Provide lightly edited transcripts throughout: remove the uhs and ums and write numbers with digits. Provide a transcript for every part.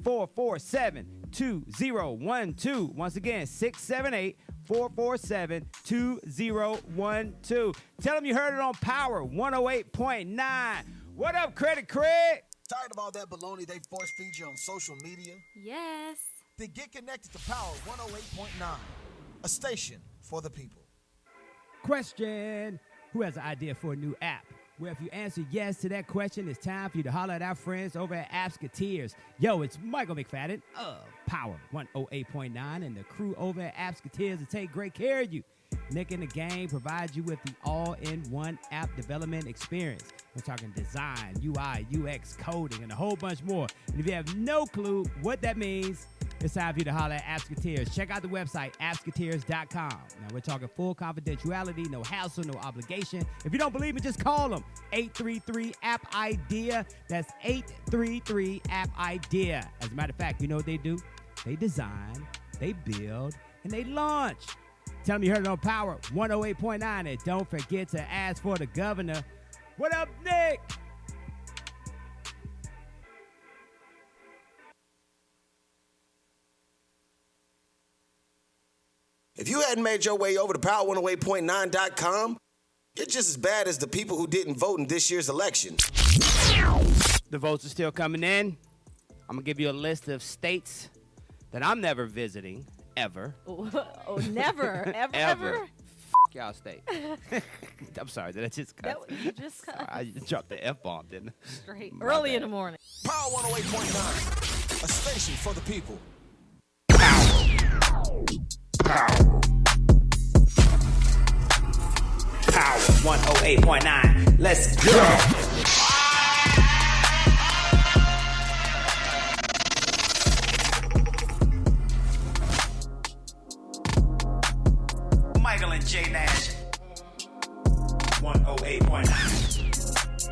678-447-2012. Once again, 678-447-2012. Tell them you heard it on Power 108.9. What up, Credit Craig? Tired of all that baloney they force feed you on social media? Yes. Then get connected to Power 108.9, a station for the people. Question: who has an idea for a new app? Well, if you answer yes to that question, it's time for you to holler at our friends over at Appsketeers. Yo, it's Michael McFadden of Power 108.9 and the crew over at Appsketeers to take great care of you. Nick in the Game provides you with the all-in-one app development experience. We're talking design, UI, UX, coding, and a whole bunch more. And if you have no clue what that means, it's time for you to holler at Appsketeers. Check out the website, appsketeers.com. Now, we're talking full confidentiality, no hassle, no obligation. If you don't believe me, just call them. 833-APP-IDEA. That's 833-APP-IDEA. As a matter of fact, you know what they do? They design, they build, and they launch. Tell them you heard it on Power 108.9. And don't forget to ask for the governor. What up, Nick? If you hadn't made your way over to power108.9.com, you're just as bad as the people who didn't vote in this year's election. The votes are still coming in. I'm going to give you a list of states that I'm never visiting, ever. Oh, never, ever, Ever. ever? Y'all state. I'm sorry, did I just cut? You just cut. I just dropped the F-bomb, didn't I? Straight. My Early bad. in the morning. Power 108.9, a station for the people. Power 108.9. Let's go. Michael and J Nash. 108.9.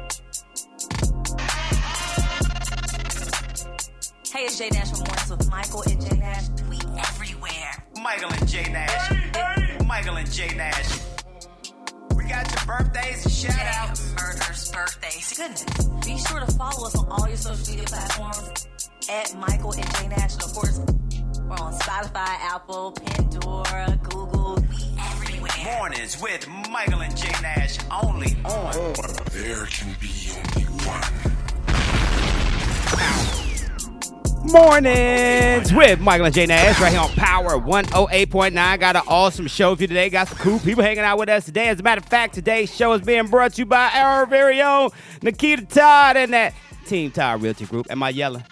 Hey, it's J Nash from Mornings with Michael and J Nash. We everywhere. Michael and J Nash. Michael and J Nash. We got your birthdays and shout outs. Murder's birthdays. Goodness. Be sure to follow us on all your social media platforms at Michael and J Nash. And of course, we're on Spotify, Apple, Pandora, Google. We everywhere. Mornings with Michael and J Nash only on. There can be only one. Mornings with Michael and J Nash right here on Power 108.9. Got an awesome show for you today. Got some cool people hanging out with us today. As a matter of fact, today's show is being brought to you by our very own Nikita Todd and that Team Todd Realty Group. Am I yelling?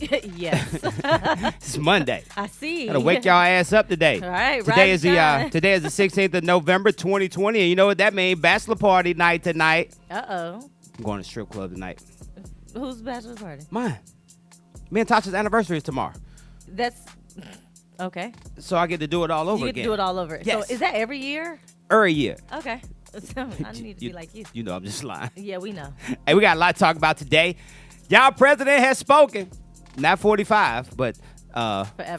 Yes. It's Monday. I see. Gotta wake y'all ass up today. All right, Today rise is the and shine. today is the 16th of November 2020, and you know what that means? Bachelor party night tonight. Uh-oh. I'm going to strip club tonight. Whose bachelor party? Mine. Me and Tasha's anniversary is tomorrow. That's okay. So I get to do it all over You get again. to do it all over. Yes. So is that every year? Every year. Okay. So I need to be like you. You know I'm just lying. Yeah, we know. Hey, we got a lot to talk about today. Y'all president has spoken. Not 45, but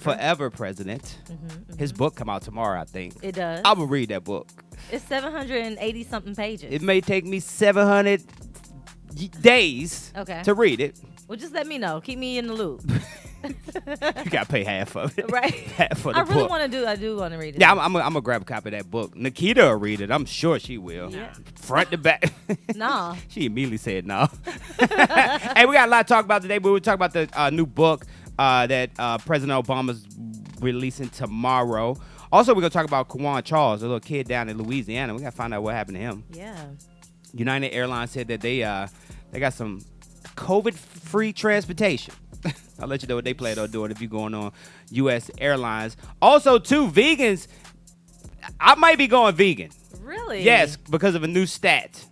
forever president. His book come out tomorrow, I think. It does. I will read that book. It's 780-something pages. It may take me 700 days Okay. to read it. Well, just let me know. Keep me in the loop. You got to pay half of it. Right. Half of the I really book. want to do. I do want to read it. Yeah, I'm gonna grab a copy of that book. Nikita will read it. I'm sure she will. Yeah. Front to back. Nah. She immediately said no. Hey, we got a lot to talk about today, but we'll talk about the new book that President Obama's releasing tomorrow. Also, we're gonna talk about Kawan Charles, a little kid down in Louisiana. We gotta find out what happened to him. Yeah. United Airlines said that they got some COVID-free transportation. I'll let you know what they plan on doing if you're going on U.S. Airlines. Also, too, vegans. I might be going vegan. Really? Yes, because of a new stat.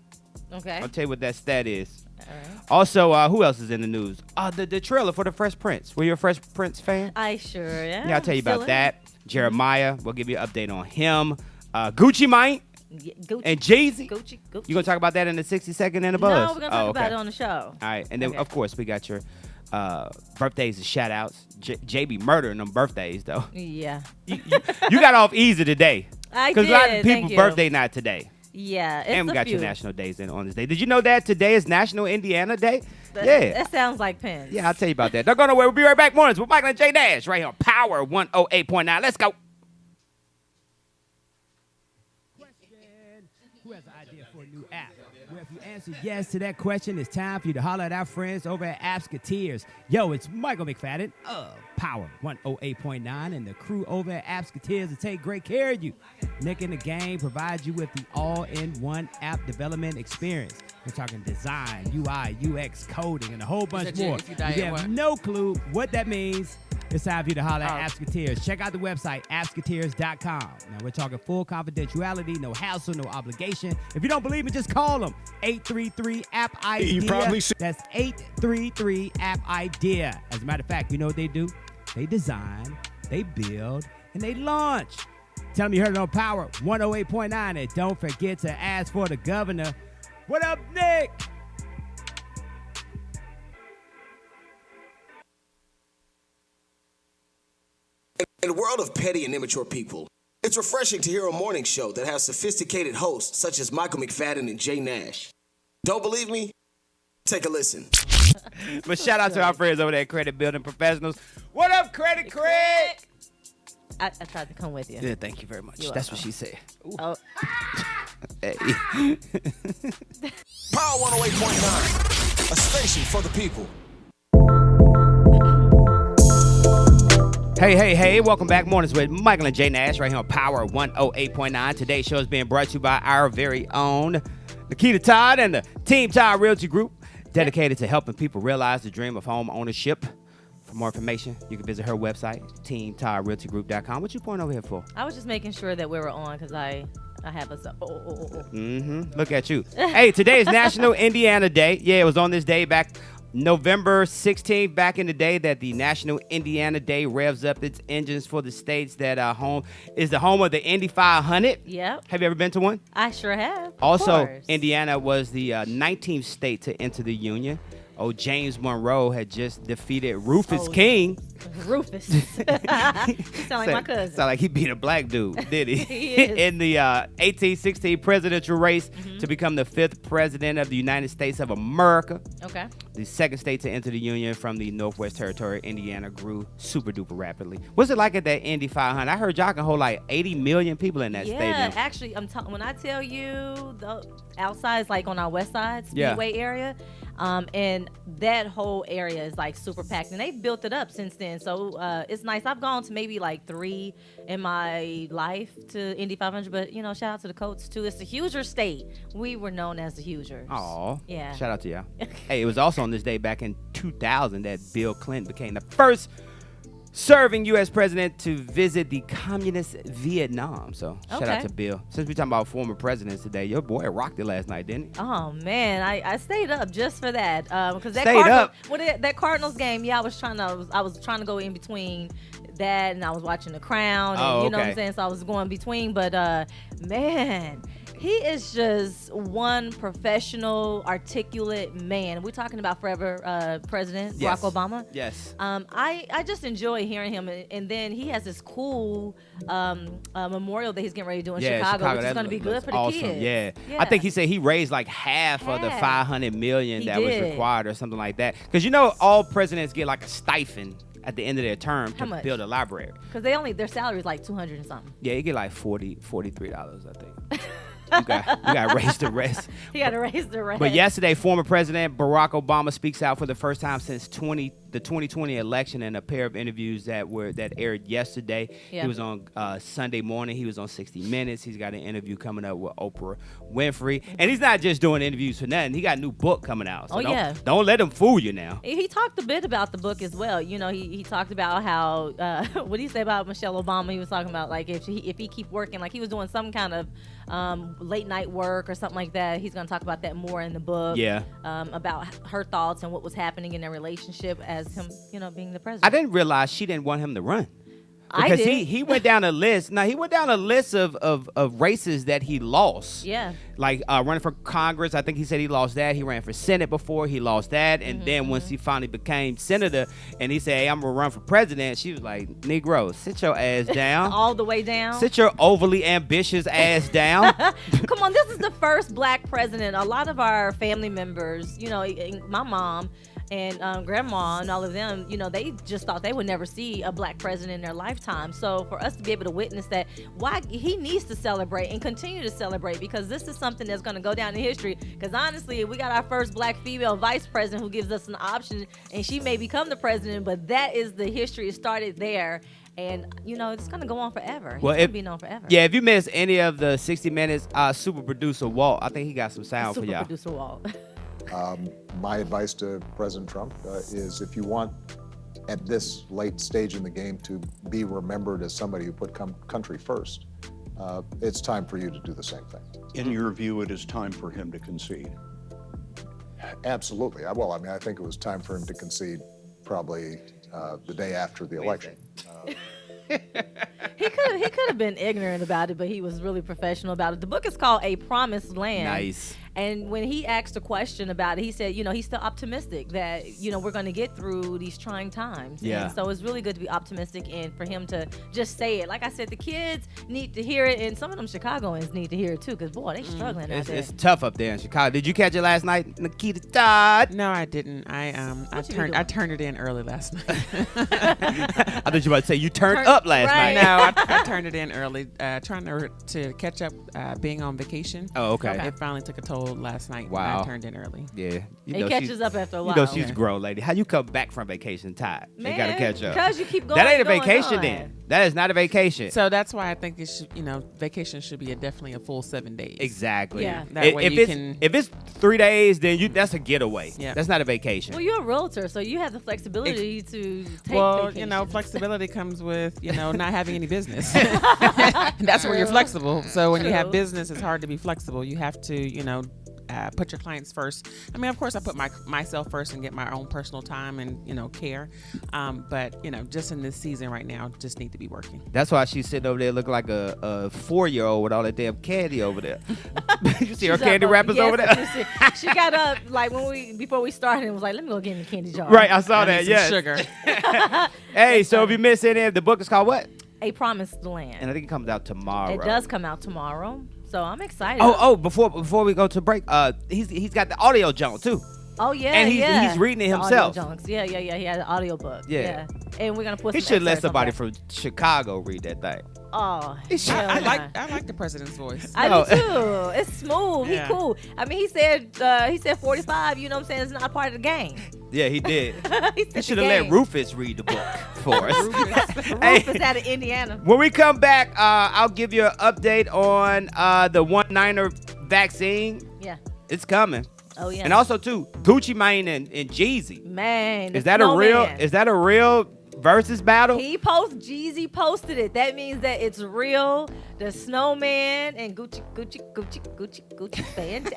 Okay. I'll tell you what that stat is. All right. Also, who else is in the news? The trailer for the Fresh Prince. Were you a Fresh Prince fan? I sure am. Yeah, I'll tell you Still about am. that. Jeremiah, we'll give you an update on him. Gucci Mane Yeah, Gucci. and Jeezy. Gucci. You gonna talk about that in the 60-second and a buzz? No, we're gonna talk about it on the show. All right, and then Okay. of course we got your birthdays and shout outs. JB murdering them birthdays though. Yeah. You got off easy today. I Because a lot of did, thank people's you. birthday not today. Yeah. It's And we a got few. your national days in on this day. Did you know that today is National Indiana Day? That sounds like pens. Yeah, I'll tell you about that. Don't go nowhere. We'll be right back. Mornings with Michael and J Nash right here on Power 108.9. Let's go. Who has an idea for a new app? Well, if you answer yes to that question, it's time for you to holler at our friends over at Appsketeers. Yo, it's Michael McFadden of Power 108.9 and the crew over at Appsketeers to take great care of you. Nick in the Game provides you with the all-in-one app development experience. We're talking design, UI, UX, coding, and a whole bunch more. If you have no clue what that means, it's time for you to holler at Appsketeers. Check out the website, appsketeers.com. Now, we're talking full confidentiality, no hassle, no obligation. If you don't believe me, just call them. 833-APP-IDEA. That's 833-APP-IDEA. As a matter of fact, you know what they do? They design, they build, and they launch. Tell them you heard it on Power 108.9. And don't forget to ask for the governor. What up, Nick? In the world of petty and immature people, it's refreshing to hear a morning show that has sophisticated hosts such as Michael McFadden and Jay Nash. Don't believe me? Take a listen. But shout out to our friends over there at Credit Building Professionals. What up, Credit Craig? I tried to come with you. Yeah, thank you very much. That's what she said. Ooh. Oh. Hey. Power 108.9, a station for the people. Hey, welcome back. Mornings with Michael and J Nash right here on Power 108.9. Today's show is being brought to you by our very own Nikita Todd and the Team Todd Realty Group, dedicated to helping people realize the dream of home ownership. For more information, you can visit her website, teamtoddrealtygroup.com. What you pointing over here for? I was just making sure that we were on because I have us. Look at you. Hey, today is National Indiana Day. Yeah, it was on this day back November 16th, back in the day, that the National Indiana Day revs up its engines for the states that is the home of the Indy 500. Yep. Have you ever been to one? I sure have. Also, Indiana was the 19th state to enter the Union. James Monroe had just defeated Rufus King. Rufus. He sound like my cousin. Sound like he beat a black dude, did he? He is. In the 1816 presidential race to become the 5th president of the United States of America. Okay. The second state to enter the Union from the Northwest Territory, Indiana grew super duper rapidly. What's it like at that Indy 500? I heard y'all can hold like 80 million people in that stadium. Yeah, actually, when I tell you the outside is like on our west side, Speedway area. And that whole area is like super packed, and they've built it up since then. So it's nice. I've gone to maybe like 3 in my life to Indy 500, but shout out to the Colts too. It's the Hoosier state. We were known as the Hoosiers. Aw. Yeah. Shout out to y'all. Hey, it was also on this day back in 2000 that Bill Clinton became the first serving U.S. president to visit the communist Vietnam. So shout out to Bill. Since we're talking about former presidents today, your boy rocked it last night, didn't he? Oh man, I stayed up just for that because that Cardinals game. Yeah, I was trying to go in between that and I was watching The Crown. And, you know what I'm saying? So I was going between, but man. He is just one professional, articulate man. We're talking about forever President Barack Obama. Yes. I just enjoy hearing him. And then he has this cool memorial that he's getting ready to do in Chicago, which is going to be good for the kids. Yeah. I think he said he raised like half of the $500 million that was required or something like that. Because all presidents get like a stipend at the end of their term to build a library. Because their salary is like $200 and something. Yeah, you get like $43, I think. You got to raise the rest. You got to raise the rest. But yesterday, former President Barack Obama speaks out for the first time since the 2020 election in a pair of interviews that aired yesterday. Yeah. He was on Sunday morning. He was on 60 Minutes. He's got an interview coming up with Oprah Winfrey. And he's not just doing interviews for nothing. He got a new book coming out. So don't let him fool you now. He talked a bit about the book as well. He talked about how, what did he say about Michelle Obama? He was talking about like if he keep working, like he was doing some kind of late night work or something like that. He's going to talk about that more in the book. Yeah. About her thoughts and what was happening in their relationship as him, being the president. I didn't realize she didn't want him to run. Because I did. he went down a list. Now, he went down a list of races that he lost. Yeah. Like running for Congress, I think he said he lost that. He ran for Senate before, he lost that. And then once he finally became senator and he said, hey, I'm going to run for president, she was like, Negro, sit your ass down. All the way down. Sit your overly ambitious ass down. Come on, this is the first black president. A lot of our family members, you know, my mom and grandma and all of them, you know, they just thought they would never see a black president in their lifetime. So for us to be able to witness that, why he needs to celebrate and continue to celebrate, because this is something that's going to go down in history. Because honestly, we got our first black female vice president who gives us an option, and she may become the president, but that is the history. It started there. And, you know, it's going to go on forever. He's going to be known forever. Yeah, if you missed any of the 60 Minutes, super producer Walt, I think he got some sound for y'all. Super producer Walt. My advice to President Trump is if you want, at this late stage in the game, to be remembered as somebody who put country first, it's time for you to do the same thing. In your view, it is time for him to concede? Absolutely. Well, I mean, I think it was time for him to concede probably the day after the election. He could have been ignorant about it, but he was really professional about it. The book is called A Promised Land. Nice. And when he asked a question about it, he said, you know, he's still optimistic that, you know, we're going to get through these trying times. Yeah. And so it's really good to be optimistic and for him to just say it. Like I said, the kids need to hear it, and some of them Chicagoans need to hear it too, because, boy, they struggling out there. It's tough up there in Chicago. Did you catch it last night, Nikita Todd? No, I didn't. I turned it in early last night. I thought you were about to say you turned up last right. night. No, I turned it in early, trying to catch up being on vacation. Oh, okay. It finally took a toll last night. Wow. I turned in early. Yeah. It catches up after a while. You know she's a grown lady. How you come back from vacation tired? You Man, got to catch up. because you keep going. That ain't a going vacation on. then. That is not a vacation. So that's why I think it should, vacation should be definitely a full 7 days. Exactly. Yeah. That way if it's 3 days, then that's a getaway. Yeah. That's not a vacation. Well, you're a realtor, so you have the flexibility to take Well, vacation. flexibility comes with, not having any business. That's where you're flexible. So when you have business, it's hard to be flexible. You have to, put your clients first. I mean, of course, I put myself first and get my own personal time and, care. But, just in this season right now, just need to be working. That's why she's sitting over there looking like a 4-year-old with all that damn candy over there. You see her candy wrappers over there? She got up like before we started and was like, let me go get in the candy jar. Right, I saw that, Some yes. sugar. Hey, so if you missed any of the book is called what? A Promised Land. And I think it comes out tomorrow. It does come out tomorrow, so I'm excited. Before we go to break, he's got the audio junk too. Oh yeah, and he's reading it The himself. audio junks. Yeah. He had an audio book. Yeah. And we're gonna put. He some should let excerpts on somebody that. from Chicago read that thing. Oh, I hell like the president's voice. I do too. It's smooth. Yeah. He cool. I mean, he said 45. You know what I'm saying? It's not part of the game. Yeah, he did. He He should have let Rufus read the book for us. Rufus out of Indiana. When we come back, I'll give you an update on the 1/9 vaccine. Yeah. It's coming. Oh yeah. And also too, Gucci Mane and Jeezy. Man, Is that a real versus battle? Jeezy posted it. That means that it's real. The Snowman and Gucci fan.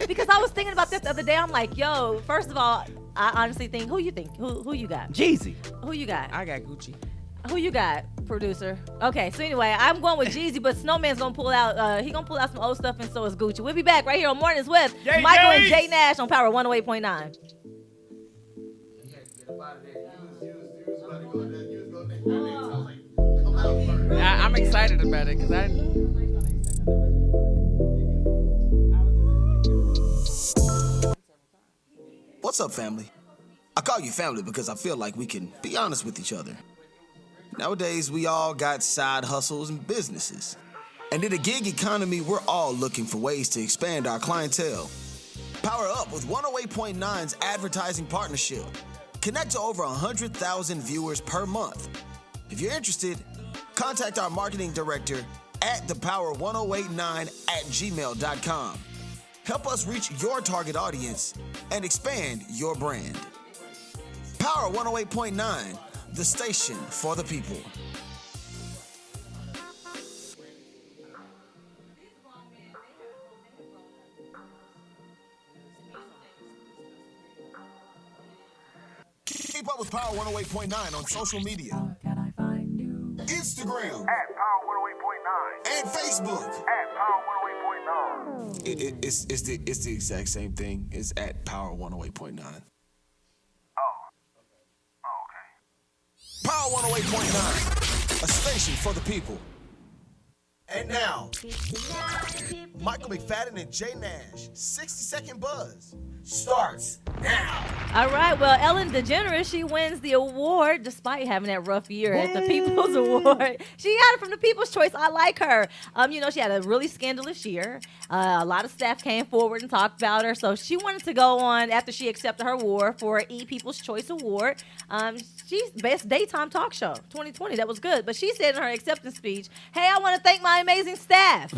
Because I was thinking about this the other day. I'm like, yo, first of all, I honestly think, who you think? Who you got? Jeezy. Who you got? I got Gucci. Who you got, producer? Okay, so anyway, I'm going with Jeezy, but Snowman's gonna pull out. He gonna pull out some old stuff, and so is Gucci. We'll be back right here on Mornings with Michael and Jay Nash on Power 108.9. I'm excited about it because I. What's up, family? I call you family because I feel like we can be honest with each other. Nowadays, we all got side hustles and businesses. And in the gig economy, we're all looking for ways to expand our clientele. Power up with 108.9's advertising partnership. Connect to over 100,000 viewers per month. If you're interested, contact our marketing director at thepower1089@gmail.com. Help us reach your target audience and expand your brand. Power 108.9, the station for the people. Keep up with Power 108.9 on social media. Instagram at Power 108.9 and Facebook at Power 108.9. It's the exact same thing. It's at Power 108.9. Power 108.9, a station for the people. And now, Michael McFadden and Jay Nash, 60-second buzz, starts now. All right. Well, Ellen DeGeneres, she wins the award despite having that rough year at the People's Award. She got it from the People's Choice. I like her. She had a really scandalous year. A lot of staff came forward and talked about her. So she wanted to go on after she accepted her award for People's Choice Award. She's Best Daytime Talk Show 2020. That was good. But she said in her acceptance speech, "Hey, I want to thank my amazing staff."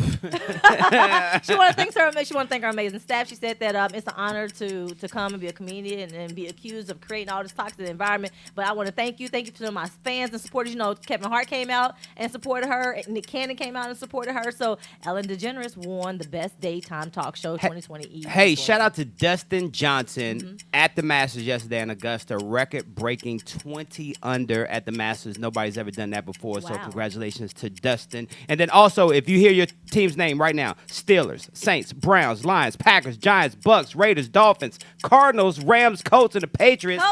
She want to thank her amazing staff. She said that it's an honor to come and be a comedian and be accused of creating all this toxic environment. But I want to thank you to my fans and supporters. Kevin Hart came out and supported her. Nick Cannon came out and supported her. So Ellen DeGeneres won the Best Daytime Talk Show 2020. Hey, shout out to Dustin Johnson at the Masters yesterday in Augusta, record-breaking 20 under at the Masters. Nobody's ever done that before, so congratulations to Dustin. And then also, if you hear your team's name right now, Steelers, Saints, Browns, Lions, Packers, Giants, Bucks, Raiders, Dolphins, Cardinals, Rams, Colts, and the Patriots.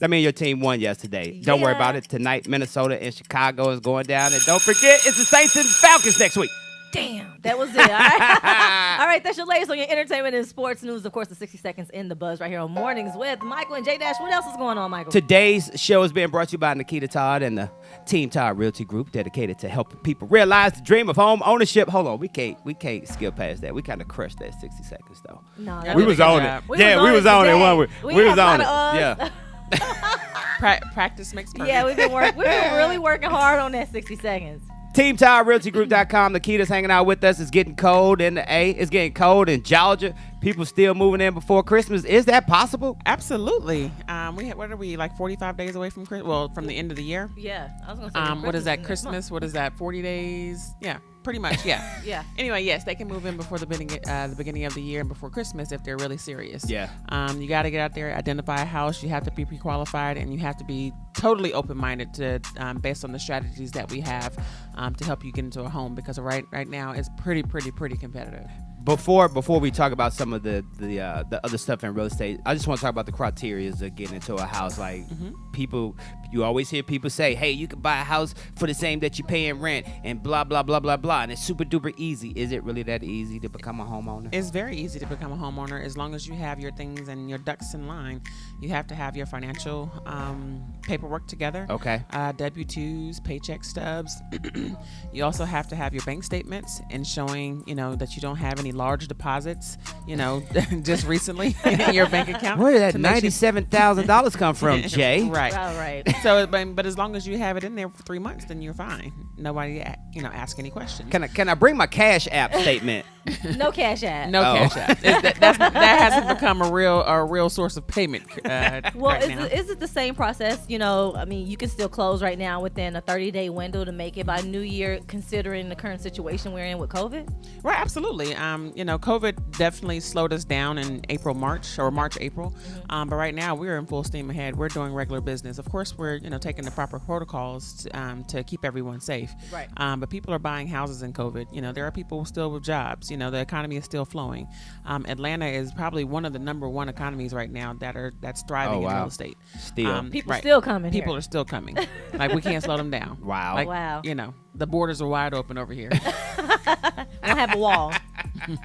I mean, your team won yesterday. Don't worry about it. Tonight, Minnesota and Chicago is going down. And don't forget, it's the Saints and Falcons next week. Damn, that was it. All right. All right, that's your latest on your entertainment and sports news. Of course, the 60 Seconds in the Buzz right here on Mornings with Michael and J Dash. What else is going on, Michael? Today's show is being brought to you by Nikita Todd and the Team Todd Realty Group, dedicated to helping people realize the dream of home ownership. Hold on, we can't skip past that. We kind of crushed that 60 seconds though. No, we was on it. We was on it. We was on it. Yeah. Practice makes perfect. Yeah, we've been really working hard on that 60 seconds. TeamTireRealtyGroup.com. Nikita's hanging out with us. It's getting cold in the A. It's getting cold in Georgia. People still moving in before Christmas. Is that possible? Absolutely. What are we, like 45 days away from Christmas? Well, from the end of the year? Yeah. I was going to say what is that, Christmas? What is that, 40 days? Yeah. Pretty much, yeah. Yeah. Anyway, yes, they can move in before the beginning of the year and before Christmas if they're really serious. Yeah. You got to get out there, identify a house. You have to be pre-qualified, and you have to be totally open-minded to based on the strategies that we have to help you get into a home, because right now it's pretty competitive. Before we talk about some of the other stuff in real estate, I just want to talk about the criteria of getting into a house. Like people, you always hear people say, "Hey, you can buy a house for the same that you pay in rent," and blah blah blah blah blah, and it's super duper easy. Is it really that easy to become a homeowner? It's very easy to become a homeowner as long as you have your things and your ducks in line. You have to have your financial paperwork together. Okay. W-2s, paycheck stubs. You also have to have your bank statements and showing, that you don't have any large deposits, just recently in your bank account. Where did that $97,000 come from, Jay? Right. Oh, right. So, but as long as you have it in there for 3 months, then you're fine. Nobody, ask any questions. Can I bring my Cash App statement? No Cash App. No Cash App. That hasn't become a real source of payment. Well, is it the same process? You can still close right now within a 30-day window to make it by New Year, considering the current situation we're in with COVID? Right, absolutely. COVID definitely slowed us down in March, April. But right now we're in full steam ahead. We're doing regular business. Of course, we're taking the proper protocols to keep everyone safe. Right. But people are buying houses in COVID. There are people still with jobs. The economy is still flowing. Atlanta is probably one of the number one economies right now that's thriving in real estate. Still, people still coming. People are still coming. Like, we can't slow them down. Wow. Like, wow. The borders are wide open over here. I don't have a wall.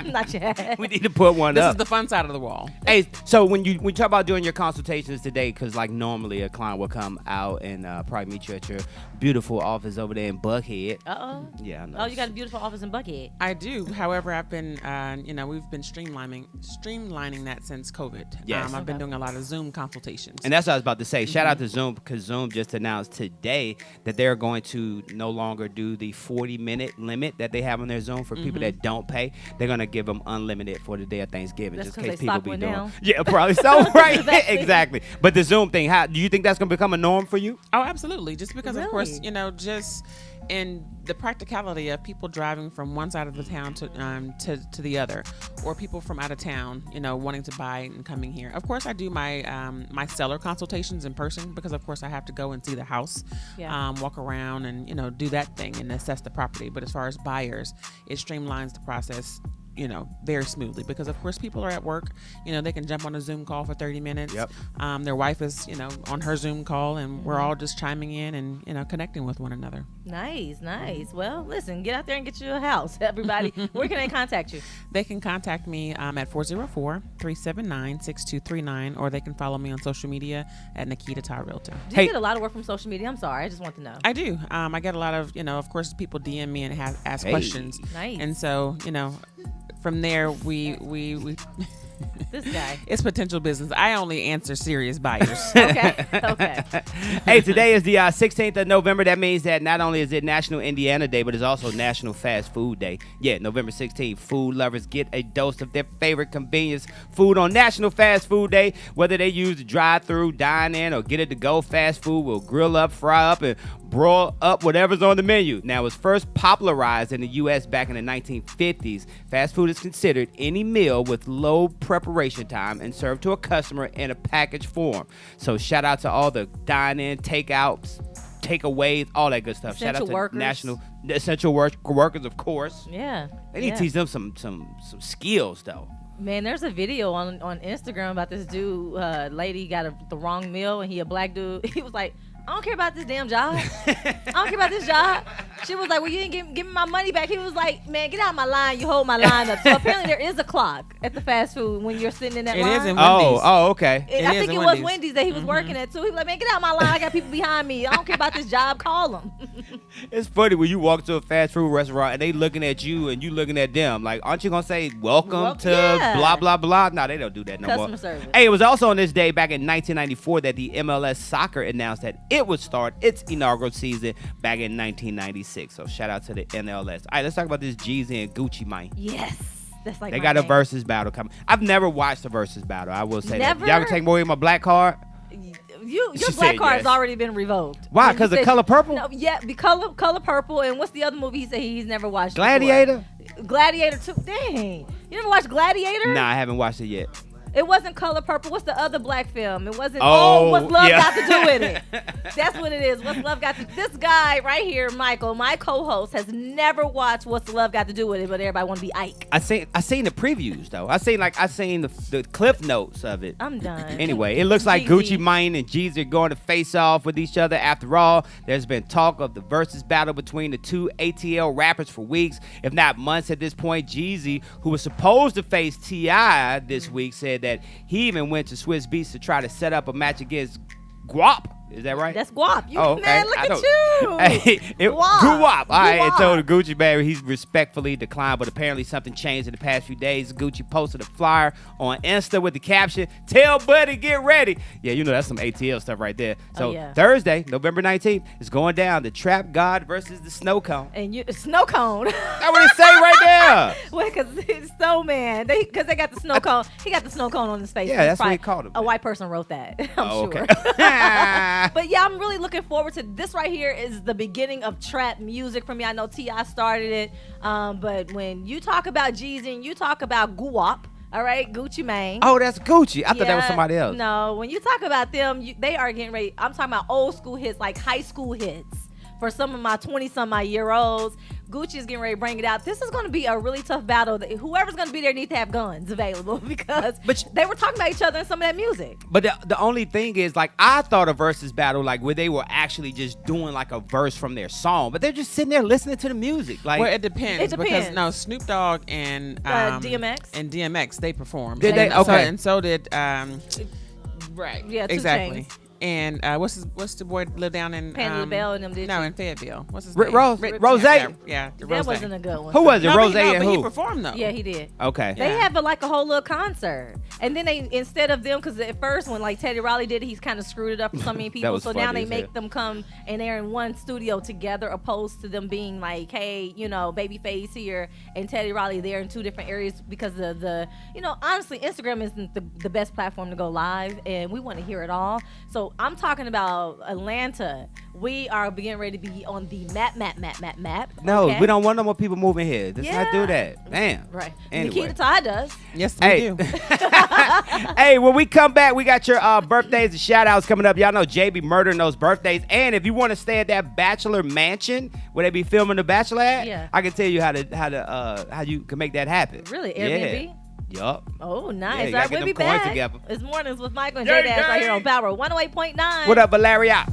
Not yet. We need to put one up. This is the fun side of the wall. Hey, so when you talk about doing your consultations today, because like normally a client will come out and probably meet you at your beautiful office over there in Buckhead. Yeah, I know. Oh, you got a beautiful office in Buckhead. I do. However, I've been, we've been streamlining that since COVID. Yes. I've been doing a lot of Zoom consultations. And that's what I was about to say. Shout out to Zoom, because Zoom just announced today that they're going to no longer do the 40-minute limit that they have on their Zoom for people that don't pay. They're going to give them unlimited for the day of Thanksgiving. That's just in case they people stock be went doing. down. Yeah, probably so. Right. Exactly. But the Zoom thing, how do you think that's going to become a norm for you? Oh, absolutely. Just because, Really? of course, just and the practicality of people driving from one side of the town to the other, or people from out of town, wanting to buy and coming here. Of course, I do my my seller consultations in person because, of course, I have to go and see the house, walk around, and do that thing and assess the property. But as far as buyers, it streamlines the process, very smoothly because, of course, people are at work. They can jump on a Zoom call for 30 minutes. Yep. Their wife is, on her Zoom call, and we're all just chiming in and connecting with one another. Nice. Well, listen, get out there and get you a house, everybody. Where can they contact you? They can contact me at 404-379-6239, or they can follow me on social media at Nikita Ty Realtor. Do you get a lot of work from social media? I'm sorry, I just want to know. I do. I get a lot of, of course, people DM me and ask questions. Nice. And so, from there, we this guy. It's potential business. I only answer serious buyers. Okay. Hey, today is the 16th of November. That means that not only is it National Indiana Day, but it's also National Fast Food Day. Yeah, November 16th. Food lovers get a dose of their favorite convenience food on National Fast Food Day. Whether they use the drive-through, dine-in, or get it to go, fast food will grill up, fry up, and broil up whatever's on the menu. Now, it was first popularized in the U.S. back in the 1950s. Fast food is considered any meal with low preparation time and served to a customer in a packaged form. So shout out to all the dine-in, takeouts, takeaways, all that good stuff. Essential shout out to workers. National essential workers, of course. Yeah. They need to teach them some skills, though. Man, there's a video on Instagram about this dude, lady got the wrong meal, and he a black dude. He was like, I don't care about this damn job. I don't care about this job. She was like, well, you didn't give me my money back. He was like, man, get out of my line. You hold my line up. So apparently there is a clock at the fast food when you're sitting in that line. It is in Wendy's. Oh, okay. I think it was Wendy's that he was working at, too. He was like, man, get out of my line. I got people behind me. I don't care about this job. Call them. It's funny when you walk to a fast food restaurant and they looking at you and you looking at them. Like, aren't you going to say, welcome to blah, blah, blah? No, they don't do that no more. Customer service. Hey, it was also on this day back in 1994 that the MLS Soccer announced that it would start its inaugural season back in 1996. So shout out to the NLS. All right, let's talk about this Jeezy and Gucci mine. Yes. That's like they got a versus battle coming. I've never watched a versus battle. I will say that. Y'all can take more of my black card? Your black card has already been revoked. Why? Because of Color Purple? No, yeah, Color Purple. And what's the other movie he said he's never watched? Gladiator? Before? Gladiator 2. Dang. You never watched Gladiator? Nah, I haven't watched it yet. It wasn't Color Purple. What's the other black film? It wasn't. What's love got to do with it? That's what it is. What's love got to? This guy right here, Michael, my co-host, has never watched What's Love Got to Do with It, but everybody want to be Ike. I seen the previews though. I seen the cliff notes of it. I'm done. Anyway, it looks like Gucci Mane and Jeezy are going to face off with each other. After all, there's been talk of the versus battle between the two ATL rappers for weeks, if not months at this point. Jeezy, who was supposed to face T.I. this week, said that he even went to Swiss Beats to try to set up a match against Guap. Is that right? That's Guap. Okay. Man, look at you. Hey, Guap. All right, and told the Gucci man he respectfully declined, but apparently something changed in the past few days. Gucci posted a flyer on Insta with the caption, "Tell Buddy get ready." Yeah, that's some ATL stuff right there. So Thursday, November 19th, is going down. The Trap God versus the Snow Cone. And Snow Cone. That's what it say right there. Well, because it's Snowman. Because they got the snow cone. He got the snow cone on his face. Yeah, that's what he called him. A white person wrote that. I'm sure. Okay. But yeah, I'm really looking forward to this. Right here is the beginning of trap music for me. I know T.I. started it, but when you talk about Jeezy and you talk about Guap, all right, Gucci Mane. Oh, that's Gucci. I thought that was somebody else. No, when you talk about them, they are getting ready. I'm talking about old school hits, like high school hits. For some of my 20-some-odd-year-olds, Gucci is getting ready to bring it out. This is going to be a really tough battle. Whoever's going to be there needs to have guns available because they were talking about each other in some of that music. But the only thing is, like, I thought a versus battle, like, where they were actually just doing, like, a verse from their song. But they're just sitting there listening to the music. Like, well, it depends. Because, Snoop Dogg and DMX. And DMX, they performed. Did they? Okay. So did... right. Yeah, 2 exactly. Chainz. And what's the boy live down in Panda LaBelle and them did in Fayetteville? What's his name? Rose. Yeah, that wasn't a good one. Who was it? Rose and who? He performed though. Yeah, he did. Okay. They have a whole little concert, and then they instead of them, because at first when like Teddy Riley did it, he's kind of screwed it up for so many people. So now they make them come and they're in one studio together, opposed to them being like, hey, Babyface here and Teddy Riley there in 2 different areas because of the honestly Instagram isn't the best platform to go live, and we want to hear it all. So No, I'm talking about Atlanta. We are getting ready to be on the map. No, okay? we don't want no more people moving here. Let's not do that. Damn. Right. Anyway. Nikita Todd does. Yes, we do. Hey, when we come back, we got your birthdays and shout-outs coming up. Y'all know JB murdering those birthdays. And if you want to stay at that bachelor mansion where they be filming The Bachelor at, Yeah. I can tell you how you can make that happen. Really? Airbnb? Yeah. Yup. Oh, nice. Yeah, you All gotta right, get we'll them be coins back. together. It's Mornings with Michael and J Dash right here on Power 108.9. What up, Valeria?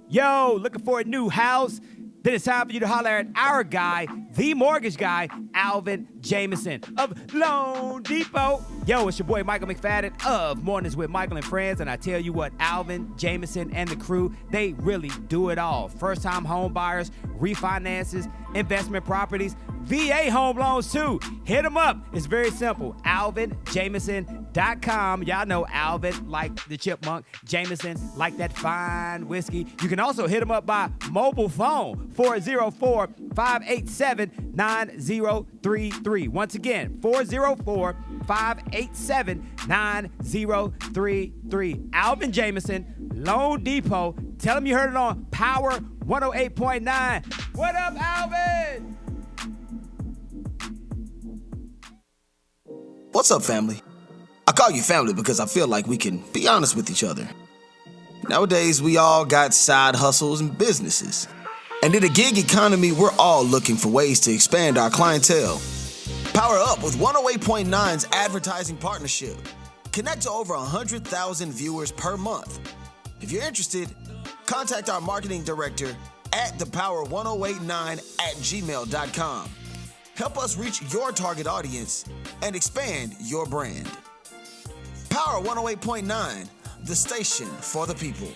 Yo, looking for a new house? Then it's time for you to holler at our guy, the mortgage guy, Alvin Jameson of Loan Depot. Yo, it's your boy Michael McFadden of Mornings with Michael and Friends, and I tell you what, Alvin Jameson and the crew, they really do it all. First-time home buyers, refinances, investment properties, VA home loans too. Hit them up. It's very simple. AlvinJameson.com. Y'all know Alvin like the chipmunk, Jameson like that fine whiskey. You can also hit them up by mobile phone, 404-587-9033. Once again, 404-587-9033. Alvin Jameson, Loan Depot. Tell them you heard it on Power 108.9. What up, Alvin? What's up, family? I call you family because I feel like we can be honest with each other. Nowadays, we all got side hustles and businesses. And in the gig economy, we're all looking for ways to expand our clientele. Power up with 108.9's advertising partnership. Connect to over 100,000 viewers per month. If you're interested, contact our marketing director at thepower1089@gmail.com. Help us reach your target audience and expand your brand. Power 108.9, the station for the people.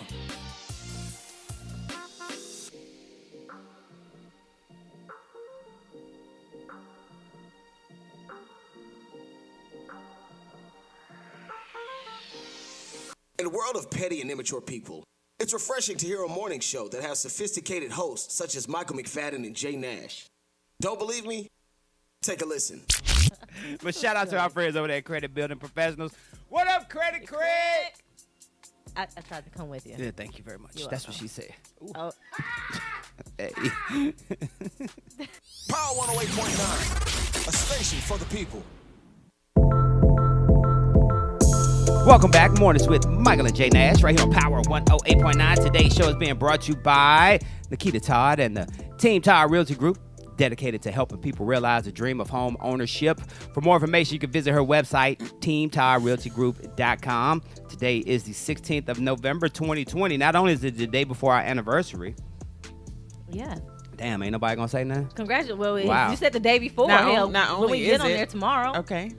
In the world of petty and immature people, it's refreshing to hear a morning show that has sophisticated hosts such as Michael McFadden and Jay Nash. Don't believe me? Take a listen. But shout out to our friends over there at Credit Building Professionals. What up, Credit Craig? I tried to come with you. Yeah, thank you very much. That's what she said. Ooh. Oh. Hey. Power 108.9, a station for the people. Welcome back. Mornings with Michael and Jay Nash right here on Power 108.9. Today's show is being brought to you by Nikita Todd and the Team Todd Realty Group, dedicated to helping people realize the dream of home ownership. For more information, you can visit her website, teamtoddrealtygroup.com. Today is the 16th of November, 2020. Not only is it the day before our anniversary. Yeah. Damn, ain't nobody gonna say nothing? Congratulations. Well, Wow. You said the day before. Not when only we get is on it- there tomorrow. Okay.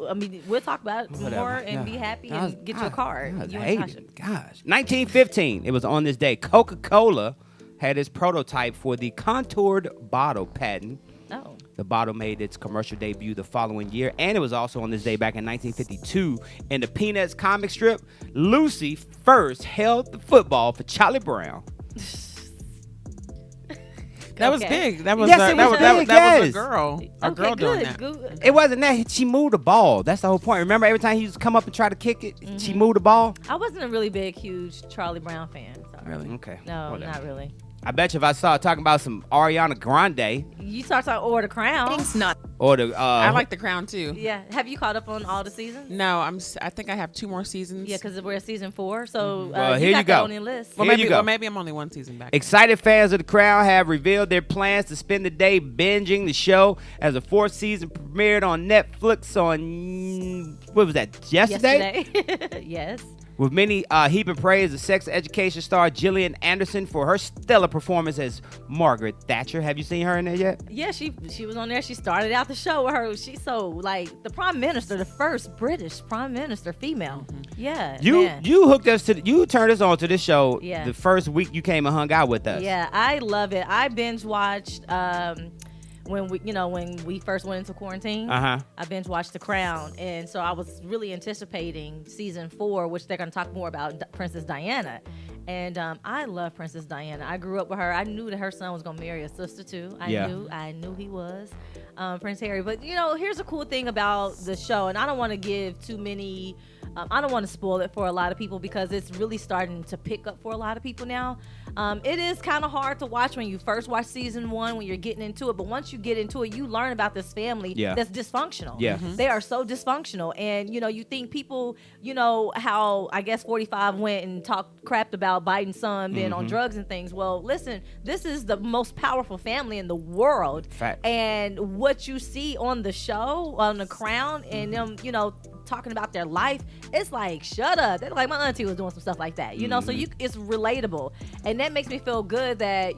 I mean, we'll talk about it Whatever. more and Yeah. be happy I was- and get your card. I was You and hating. Tasha. Gosh. 1915, it was on this day. Coca-Cola had its prototype for the contoured bottle patent. Oh. The bottle made its commercial debut the following year, and it was also on this day back in 1952. In the Peanuts comic strip, Lucy first held the football for Charlie Brown. That was Okay. big. That was Yes, a, it that was was, big, that was yes. a girl. A Okay, girl doing good. that. Good. It wasn't that. She moved the ball. That's the whole point. Remember, every time he used to come up and try to kick it, she moved the ball? I wasn't a really big, huge Charlie Brown fan. Sorry. Really? Okay. No, Whatever. not really. I bet you if I started talking about some Ariana Grande You talked about Or the Crown. or the I like The Crown too. Yeah. Have you caught up on all the seasons? No, I think I have 2 more seasons. Yeah, because we're at season 4. So Well, you here got you go. that on your list. Well, Here maybe, you go. well, maybe I'm only 1 season back. Excited fans of The Crown have revealed their plans to spend the day binging the show as the 4th season premiered on Netflix on, what was that, yesterday? Yes. With many heaping praise the sex education star Gillian Anderson for her stellar performance as Margaret Thatcher. Have you seen her in there yet? Yeah, she was on there. She started out the show with her. She's so like the prime minister, the first British prime minister, female. Yeah. man. You hooked us to you turned us on to this show Yeah. the first week you came and hung out with us. Yeah, I love it. I binge watched when we first went into quarantine. Uh-huh. I binge watched The Crown, and so I was really anticipating season 4, which they're going to talk more about Princess Diana. And I love Princess Diana. I grew up with her. I knew that her son was gonna marry a sister too. I knew he was Prince Harry. But here's a cool thing about the show, and I don't want to give too many. I don't want to spoil it for a lot of people because it's really starting to pick up for a lot of people now. It is kind of hard to watch when you first watch season 1 when you're getting into it, but once you get into it, you learn about this family that's dysfunctional. Yeah. They are so dysfunctional, and you think people, how I guess 45 went and talked crap about Biden's son being on drugs and things. Well, listen, this is the most powerful family in the world. Fact. And what you see on the show, on The Crown, and them, talking about their life, it's like, shut up. They're like, my auntie was doing some stuff like that, so it's relatable. And that makes me feel good that,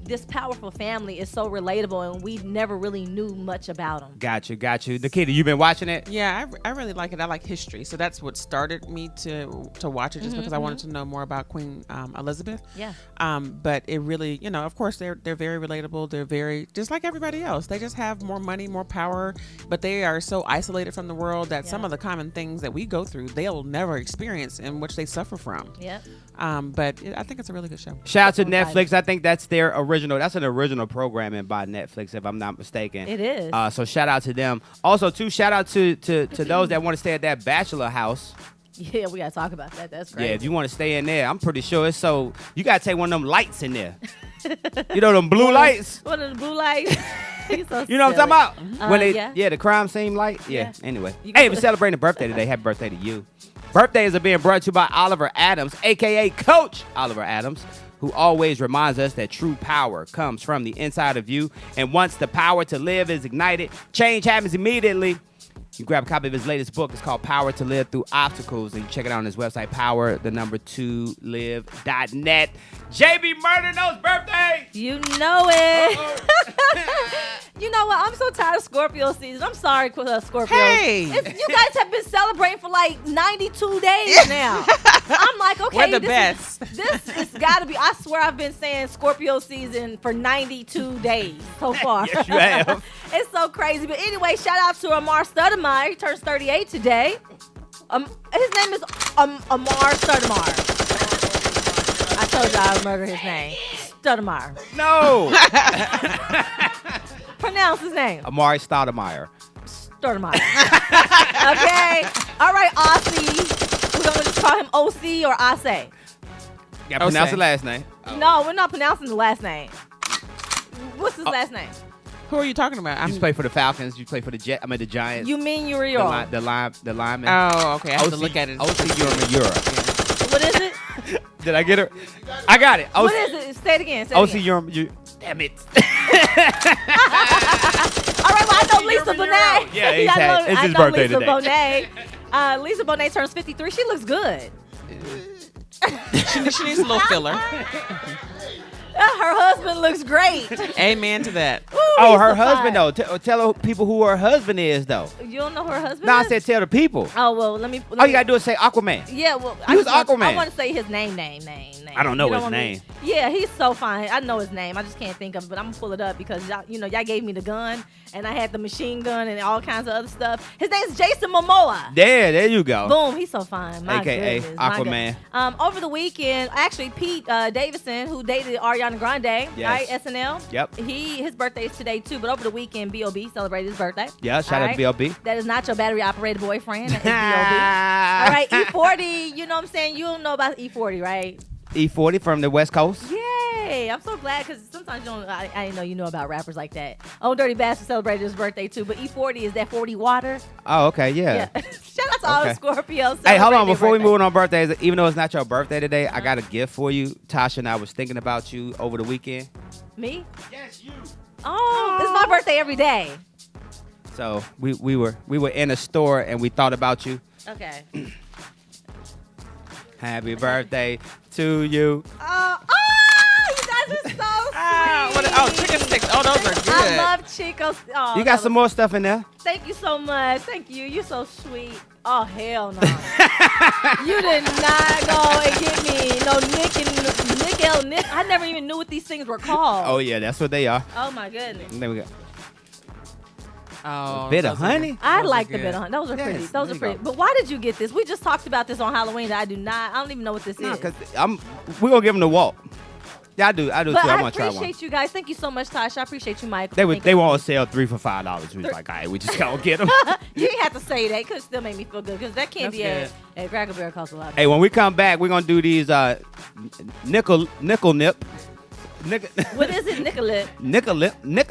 this powerful family is so relatable and we never really knew much about them. Got you. Nikita, you been watching it? Yeah, I really like it. I like history. So that's what started me to watch it, just because I wanted to know more about Queen Elizabeth. Yeah. But it really, of course, they're very relatable. They're very, just like everybody else. They just have more money, more power, but they are so isolated from the world that some of the common things that we go through, they'll never experience, in which they suffer from. Yep. But I think it's a really good show. Shout out to Netflix. I think that's their original. That's an original programming by Netflix, if I'm not mistaken. It is. So shout out to them. Also, too, shout out to those that want to stay at that bachelor house. Yeah, we gotta talk about that. That's crazy. Yeah, if you want to stay in there, I'm pretty sure it's so. You gotta take one of them lights in there. Them blue lights. One of the blue lights. So you know what I'm talking about? When yeah, the crime scene light. Yeah. Anyway, hey, we're celebrating a birthday today. Happy birthday to you. Birthdays are being brought to you by Oliver Adams, aka Coach Oliver Adams, who always reminds us that true power comes from the inside of you. And once the power to live is ignited, change happens immediately. You grab a copy of his latest book. It's called Power to Live Through Obstacles. And you check it out on his website, power2live.net. JB Murder knows birthday. You know it. You know what? I'm so tired of Scorpio season. I'm sorry, Scorpio. Hey. You guys have been celebrating for like 92 days now. I'm like, okay. We're the best. This has got to be. I swear I've been saying Scorpio season for 92 days so far. Yes, you have. It's so crazy. But anyway, shout out to Amar Stoudemire. He turns 38 today. His name is Amar Stoudemire. I told you I would murder his name. Stoudemire. No. Pronounce his name. Amari Stoudemire. Stoudemire. Okay. All right, Aussie. We're going to just call him OC or Ase. You got to pronounce the last name. No, we're not pronouncing the last name. What's his last name? Who are you talking about? You play for the Falcons. You play for the Giants. You mean Uriel? The lineman. Oh, okay. I have to look at it. OC Uriel. What is it? Did I get her? I got it. What is it? Say it again. OC Uriel. Damn it. All right, well, I know Lisa Bonet. Yeah, exactly. It's his birthday Lisa today. Bonet. Lisa Bonet turns 53. She looks good. She needs a little filler. Her husband looks great. Amen to that. Ooh, her husband, though. Tell people who her husband is, though. You don't know who her husband No, is? I said tell the people. Oh, well, let me. All you got to do is say Aquaman. Yeah, well. Who's Aquaman? I want to say his name. I don't know his name. Yeah, he's so fine. I know his name. I just can't think of it, but I'm going to pull it up because, y'all gave me the gun, and I had the machine gun and all kinds of other stuff. His name's Jason Momoa. There you go. Boom, he's so fine. My AKA goodness, Aquaman. Over the weekend, actually, Pete Davidson, who dated Ariana Grande, right? SNL. Yep. His birthday is today too, but over the weekend, B.O.B. celebrated his birthday. Yeah, shout out to B.O.B. That is not your battery operated boyfriend. That is B.O.B. All right, E40. You know what I'm saying? You don't know about E40, right? E40 from the West Coast. Yay! I'm so glad because sometimes you don't. I didn't know you know about rappers like that. Oh, Dirty Bastard celebrated his birthday too, but E40 is that 40 water. Oh, okay, yeah. Shout out to all the Scorpios. Hey, hold on. Before we move on birthdays, even though it's not your birthday today, I got a gift for you. Tasha and I was thinking about you over the weekend. Me? Yes, you. Oh, it's my birthday every day. So we were in a store and we thought about you. Okay. Happy birthday to you. You guys are so sweet. Chicken sticks. Oh, those are good. I love Chico's. Oh, You got some more stuff in there? Thank you so much. Thank you. You're so sweet. Oh, hell no. You did not go and get me no Nick. I never even knew what these things were called. Oh, yeah, that's what they are. Oh, my goodness. There we go. Oh, a bit of honey. I Those like are the bit good. of honey. Those are Yes, pretty. Those there are you pretty. go. But why did you get this? We just talked about this on Halloween. I don't even know what this No, is. because we're going to give them the walk. Yeah, I do But too. I I want to try one. appreciate you guys. Thank you so much, Tasha. I appreciate you, Mike. They won't sell 3 for $5. We was like, all right, we just go get them. You didn't have to say that. Could still make me feel good because that candy That's at Cracker Barrel costs a lot. Hey, when we come back, we're gonna do these nickel nip. What is it, Nicolette? Nickel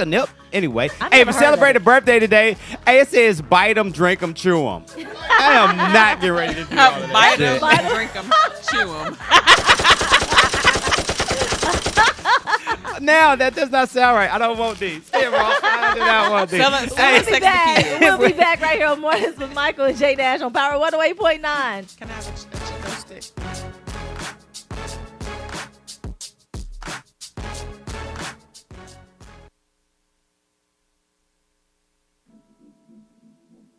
nip. Anyway, I've hey, never we heard celebrate a of it. birthday today. Hey, it says bite them, drink them, chew them. I am not getting ready to do all of that Bite shit. them, drink them, chew them. Now that does not sound right. I don't want these. Hey, Ross, I do not want these. Sell it sex to kids. We'll be back right here on Mornings with Michael and J Nash on Power 108.9. Can I have a Chico stick?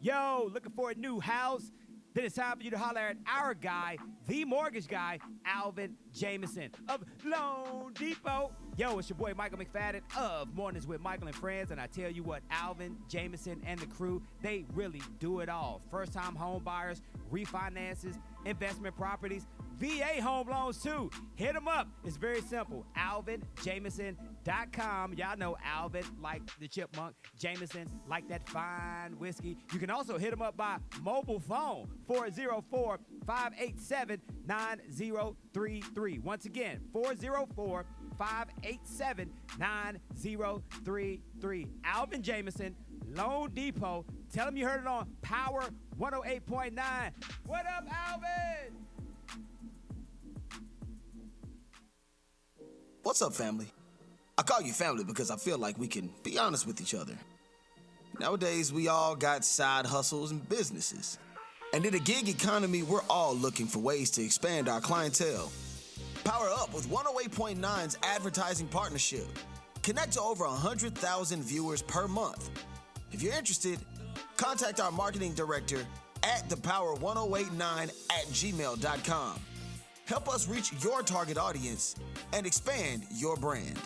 Yo, looking for a new house? Then it's time for you to holler at our guy, the mortgage guy, Alvin Jameson of Loan Depot. Yo, it's your boy Michael McFadden of Mornings with Michael and Friends, and I tell you what, Alvin Jameson and the crew, they really do it all. First-time home buyers, refinances, investment properties, VA home loans too. Hit them up. It's very simple. AlvinJameson.com. Y'all know Alvin like the chipmunk, Jameson like that fine whiskey. You can also hit them up by mobile phone, 404-587-9033. Once again, 404-587-9033. Alvin Jameson, Loan Depot. Tell them you heard it on Power 108.9. What up, Alvin? What's up, family? I call you family because I feel like we can be honest with each other. Nowadays, we all got side hustles and businesses. And in the gig economy, we're all looking for ways to expand our clientele. Power up with 108.9's advertising partnership. Connect to over 100,000 viewers per month. If you're interested, contact our marketing director at thepower1089@gmail.com. Help us reach your target audience and expand your brand.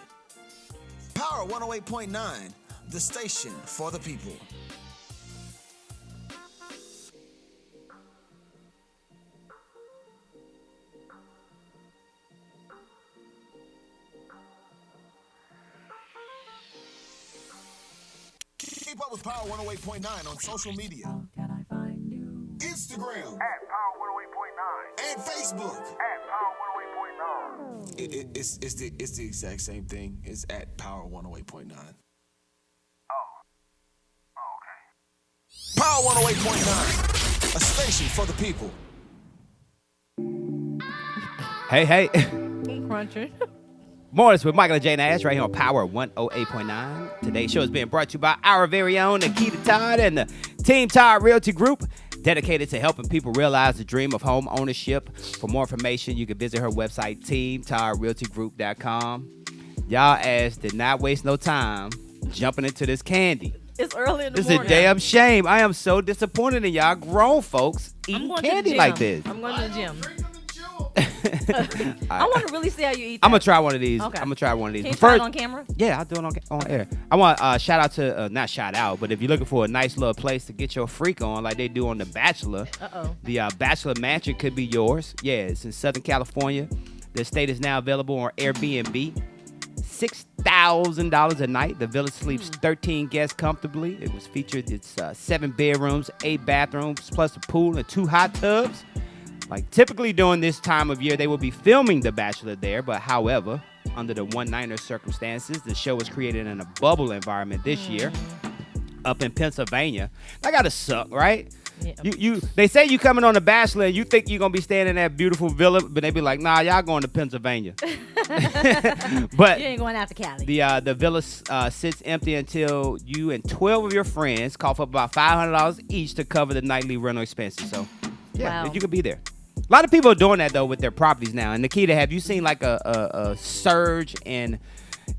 Power 108.9, the station for the people. Keep up with Power 108.9 on social media. Instagram At Power 108.9. and Facebook. At Power 108.9. It's the exact same thing. It's at Power 108.9. Power 108.9, a station for the people. Hey. Cruncher. Mornings with Michael and J Nash right here on Power 108.9. Today's show is being brought to you by our very own Nikita Todd and the Team Todd Realty Group, dedicated to helping people realize the dream of home ownership. For more information, you can visit her website, teamtoddrealtygroup.com. Y'all ass did not waste no time jumping into this candy. It's early in the This is morning. a damn shame. I am so disappointed in y'all grown folks I'm eating going to the candy gym. like this. I'm going to the gym. I want to really see how you eat that. I'm gonna try one of these. Okay. I'm gonna try one of these. Can you But try it first- on camera? Yeah, I'll do it on air. I want shout out to not shout out, but if you're looking for a nice little place to get your freak on, like they do on The Bachelor, the Bachelor Mansion could be yours. Yeah, it's in Southern California. The estate is now available on Airbnb. $6,000 a night. The villa sleeps 13 guests comfortably. It was featured. It's 7 bedrooms, 8 bathrooms, plus a pool and 2 hot tubs. Like typically during this time of year, they will be filming The Bachelor there, but however, under the one-nighter circumstances, the show was created in a bubble environment this year up in Pennsylvania. That gotta suck, right? Yeah. They say you coming on The Bachelor and you think you're gonna be staying in that beautiful villa, but they be like, nah, y'all going to Pennsylvania. But You ain't going out to Cali. the villa sits empty until you and 12 of your friends cough up about $500 each to cover the nightly rental expenses. So yeah, Wow. you could be there. A lot of people are doing that though with their properties now. And Nikita, have you seen like a surge in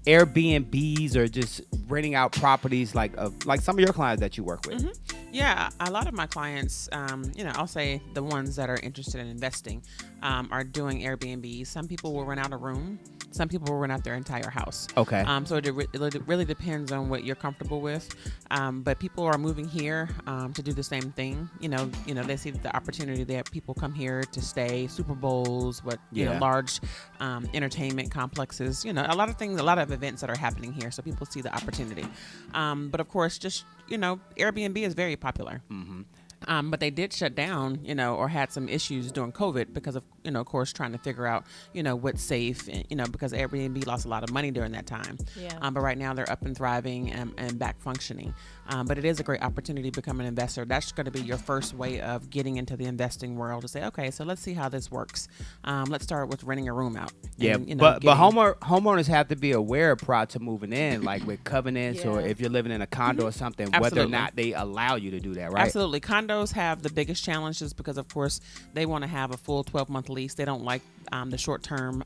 Airbnbs or just renting out properties like some of your clients that you work with? Yeah, a lot of my clients, I'll say the ones that are interested in investing, are doing Airbnb. Some people will rent out a room Some people will rent out their entire house. Okay. So it really depends on what you're comfortable with. But people are moving here to do the same thing. They see the opportunity that people come here to stay. Super Bowls, large entertainment complexes. A lot of events that are happening here. So people see the opportunity. But of course, just Airbnb is very popular. Mm-hmm. But they did shut down, or had some issues during COVID because of course, trying to figure out, what's safe, and, because Airbnb lost a lot of money during that time. Yeah. But right now they're up and thriving and back functioning. But it is a great opportunity to become an investor. That's going to be your first way of getting into the investing world, to say, okay, so let's see how this works. Let's start with renting a room out. Yeah, but homeowners have to be aware prior to moving in, like with covenants or if you're living in a condo or something, whether or not they allow you to do that, right? Absolutely. Condos have the biggest challenges because, of course, they want to have a full 12-month lease. They don't like the short-term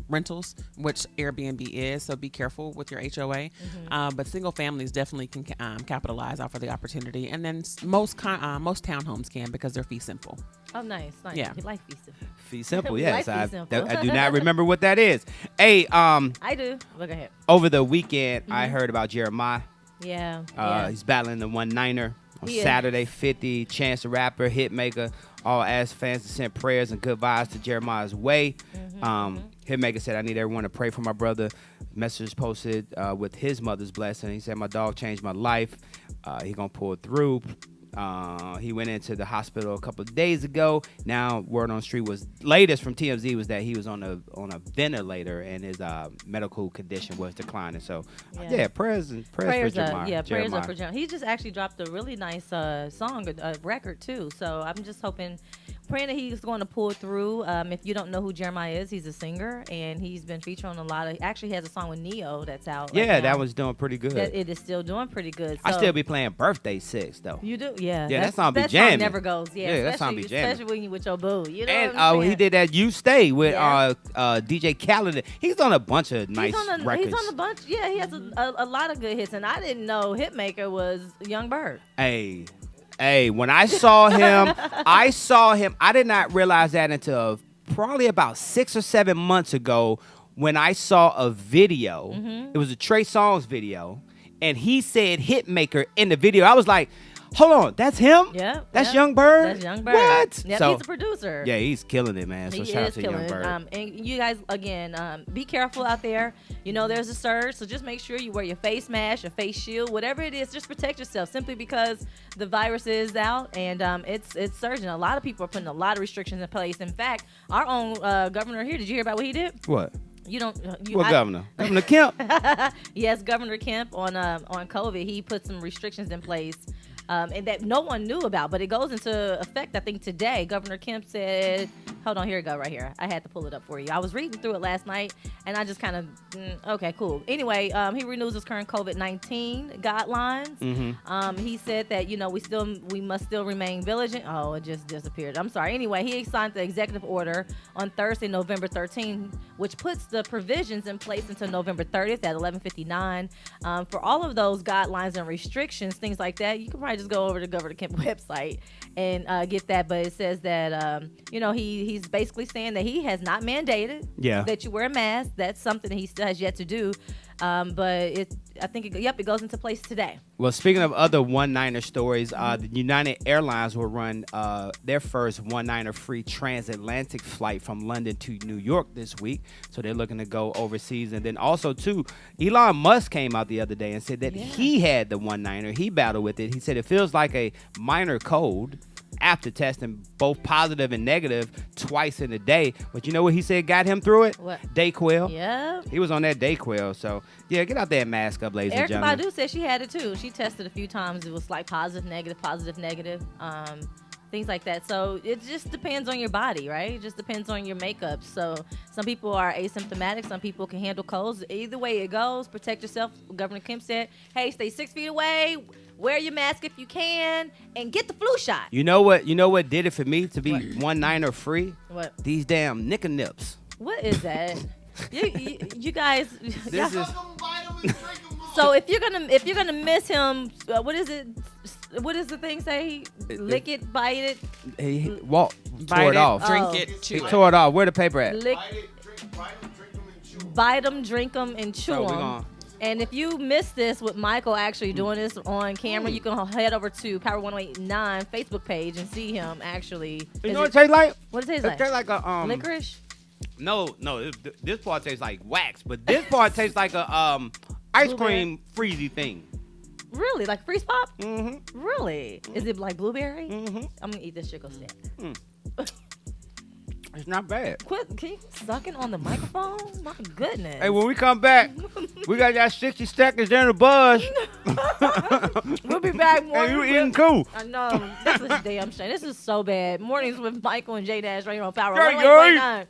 rentals, which Airbnb is, so be careful with your HOA. Mm-hmm. But single families definitely can capitalize off of the opportunity, and then most townhomes can because they're fee simple. Oh, nice. Yeah. We like fee simple. Fee simple, yes. Like fee simple. I do not remember what that is. Hey, I do. Look ahead. Over the weekend, I heard about Jeremiah. Yeah. He's battling the 1-9er on Saturday. 50, Chance the Rapper, Hitmaker. All asked fans to send prayers and good vibes to Jeremiah's way. Hitmaker said, I need everyone to pray for my brother. Message posted with his mother's blessing. He said, my dog changed my life. He gonna pull it through. He went into the hospital a couple of days ago. Now, word on the street was latest from TMZ was that he was on a ventilator and his medical condition was declining. So, prayers for Jeremiah. Prayers up for Jeremiah. He just actually dropped a really nice song, a record too. So I'm just praying that he's going to pull through. If you don't know who Jeremiah is, he's a singer and he's been featured on a lot of. Actually, has a song with Neo that's out. Yeah, that was doing pretty good. It is still doing pretty good. So. I still be playing Birthday 6 though. You do, yeah. Yeah, that song be that jamming. Song never goes. Yeah, that song be jamming. Especially when you with your boo. You know and what I'm saying? He did that "You Stay" with DJ Khaled. He's on a bunch of nice records. He's on a bunch. Yeah, he has a lot of good hits, and I didn't know Hitmaker was Young Bird. Hey, when I saw him, I did not realize that until probably about 6 or 7 months ago when I saw a video. Mm-hmm. It was a Trey Songz video, and he said Hitmaker in the video. I was like, hold on, that's him? Yeah. That's Young Bird? That's Young Bird. What? Yep, so, he's a producer. Yeah, he's killing it, man. So shout out to Young Bird. And you guys, again, be careful out there. There's a surge, so just make sure you wear your face mask, your face shield, whatever it is. Just protect yourself simply because the virus is out and it's surging. A lot of people are putting a lot of restrictions in place. In fact, our own governor here, did you hear about what he did? What? What governor? Governor Kemp? Yes, Governor Kemp on COVID. He put some restrictions in place. And that no one knew about, but it goes into effect, I think, today. Governor Kemp said, hold on, here it go right here. I had to pull it up for you. I was reading through it last night, and I just kind of, okay, cool. Anyway, he renews his current COVID-19 guidelines. Mm-hmm. He said that, we must still remain vigilant. Oh, it just disappeared. I'm sorry. Anyway, he signed the executive order on Thursday, November 13th, which puts the provisions in place until November 30th at 11:59. For all of those guidelines and restrictions, things like that, you can probably just go over to Governor Kemp website and get that. But it says that he's basically saying that he has not mandated that you wear a mask. That's something that he still has yet to do. But it goes into place today. Well, speaking of other 1-9er stories, the United Airlines will run their first 1-9er free transatlantic flight from London to New York this week. So they're looking to go overseas. And then also, too, Elon Musk came out the other day and said that he had the 1-9er. He battled with it. He said it feels like a minor cold after testing both positive and negative twice in a day. But you know what he said got him through it? What? Dayquil. Yeah. He was on that Dayquil. So, yeah, get out there and mask up, ladies and gentlemen. Erykah Badu said she had it, too. She tested a few times. It was like positive, negative, things like that. So it just depends on your body, right? It just depends on your makeup. So some people are asymptomatic. Some people can handle colds. Either way it goes, protect yourself. Governor Kemp said, hey, stay 6 feet away. Wear your mask if you can, and get the flu shot. You know what did it for me to be 1-9er free? What? These damn Nicka Nips. What is that? you guys. This is. So if you're gonna miss him, what is it? What does the thing say? Lick it, bite it. He tore it off. Drink it, chew He it. tore it off. Where the paper at? Lick. Bite it, drink them, and chew bite them, drink them, and chew So we them. gonna- And if you missed this with Michael actually doing this on camera, you can head over to Power 1089 Facebook page and see him actually. You know what it tastes like? What it tastes It like? tastes like a Licorice? No, this part tastes like wax, but this part tastes like a ice cream freezy thing. Really? Like freeze pop? Mm-hmm. Really? Is it like blueberry? Mm-hmm. I'm gonna eat this chicken stick. It's not bad. Quit! Can you sucking on the microphone? My goodness. Hey, when we come back, we got that 60 seconds in the buzz. We'll be back. Hey, you eating cool. I know. This is damn shame. This is so bad. Mornings with Michael and J Nash right here on Power. Yeah, 108.9.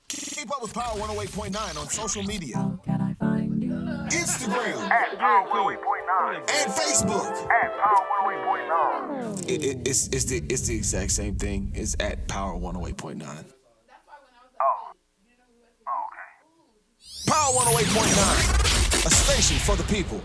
Keep up with Power 108.9 on social media. Instagram At Power 108.9. and Facebook. At Power 108.9. It's the exact same thing. It's at Power 108.9. Oh, okay. Power 108.9, a station for the people.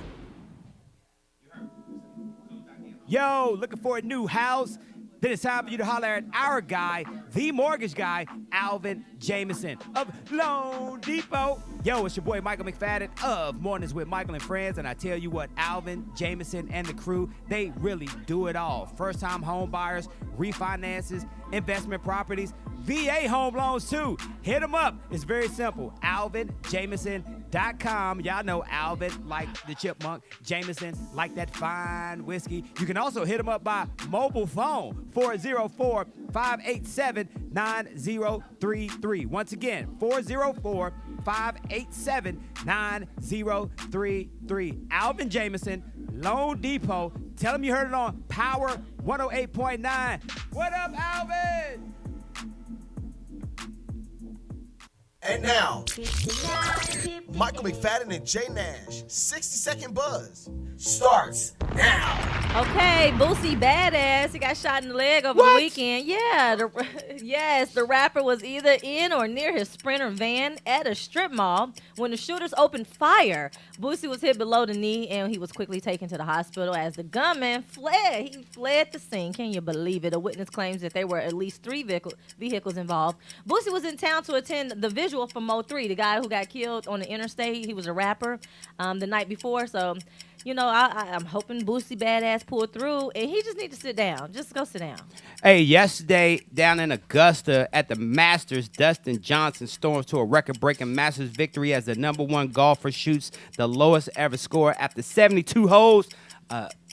Yo, looking for a new house? Then it's time for you to holler at our guy, the mortgage guy, Alvin Jameson of Loan Depot. Yo, it's your boy Michael McFadden of Mornings with Michael and Friends, and I tell you what, Alvin Jameson and the crew, they really do it all. First-time home buyers, refinances, investment properties, VA home loans too. Hit them up. It's very simple. AlvinJameson.com. Y'all know Alvin like the chipmunk, Jameson like that fine whiskey. You can also hit them up by mobile phone, 404-587-9033. Once again, 404-587-9033. Alvin Jameson, Loan Depot. Tell them you heard it on Power 108.9. What up, Alvin? And now, Michael McFadden and Jay Nash, 60-second buzz, starts now. Okay, Boosie Badass. He got shot in the leg over the weekend. Yeah, the rapper was either in or near his Sprinter van at a strip mall when the shooters opened fire. Boosie was hit below the knee and he was quickly taken to the hospital as the gunman fled. He fled the scene. Can you believe it? A witness claims that there were at least 3 vehicles involved. Boosie was in town to attend the visual for Mo 3, the guy who got killed on the interstate. He was a rapper the night before, so... You know, I'm hoping Boosie Badass pulled through, and he just need to sit down. Just go sit down. Hey, yesterday down in Augusta at the Masters, Dustin Johnson storms to a record-breaking Masters victory as the #1 golfer shoots the lowest ever score after 72 holes,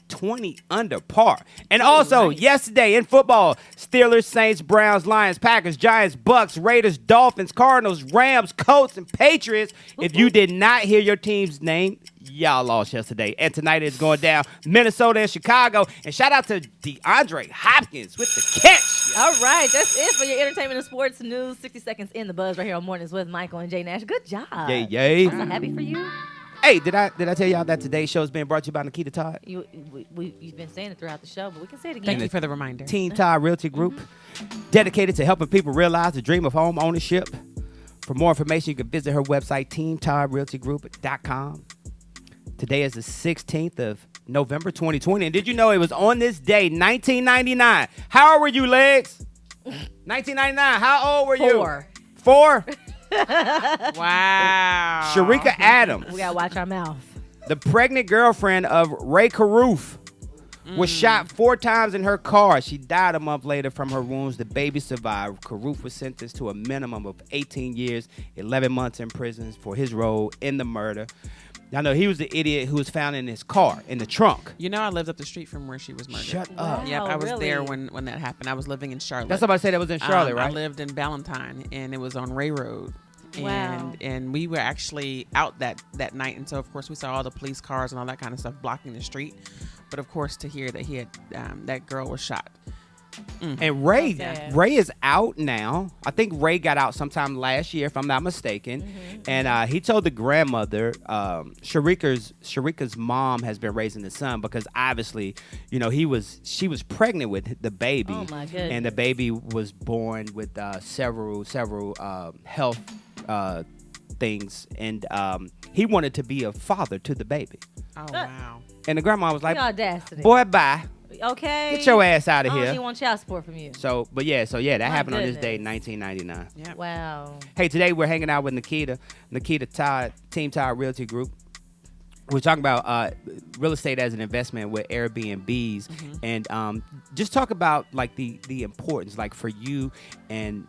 20 under par. And also, yesterday in football, Steelers, Saints, Browns, Lions, Packers, Giants, Bucks, Raiders, Dolphins, Cardinals, Rams, Colts, and Patriots. If you did not hear your team's name, y'all lost yesterday. And tonight it's going down Minnesota and Chicago. And shout out to DeAndre Hopkins with the catch. All right, that's it for your entertainment and sports news. 60 seconds in the buzz right here on Mornings with Michael and J Nash. Good job. Yay, yay. I'm so happy for you. Hey, did I tell y'all that today's show is being brought to you by Nikita Todd? You've been saying it throughout the show, but we can say it again. Thank you for the reminder. Team Todd Realty Group, dedicated to helping people realize the dream of home ownership. For more information, you can visit her website, teamtoddrealtygroup.com. Today is the 16th of November 2020. And did you know it was on this day, 1999? How old were you, Legs? 1999. How old were you? 4? Wow. Sharika Adams, We got to watch our mouth. the pregnant girlfriend of Ray Caruth, was shot 4 times in her car. She died a month later from her wounds. The baby survived. Caruth was sentenced to a minimum of 18 years, 11 months in prison for his role in the murder. Y'all know he was the idiot who was found in his car, in the trunk. You know I lived up the street from where she was murdered. Shut up. Yep, I was really? there when that happened. I was living in Charlotte. That's somebody said that was in Charlotte, right? I lived in Ballantyne, and it was on Ray Road. Wow. And we were actually out that night, and so of course we saw all the police cars and all that kind of stuff blocking the street. But of course, to hear that he had that girl was shot. And Ray is out now. I think Ray got out sometime last year, if I'm not mistaken. And he told the grandmother, Sharika's mom has been raising the son because obviously, you know, she was pregnant with the baby. Oh my goodness. And the baby was born with several health things, and he wanted to be a father to the baby. Oh wow. And the grandma was like, The audacity. "Boy, bye." Okay. Get your ass out I of don't here. even want child support from you. So that happened on this day in goodness. 1999. Yeah. Wow. Hey, today we're hanging out with Nikita Todd, Team Todd Realty Group. We're talking about real estate as an investment with Airbnbs, and just talk about like the importance, like for you and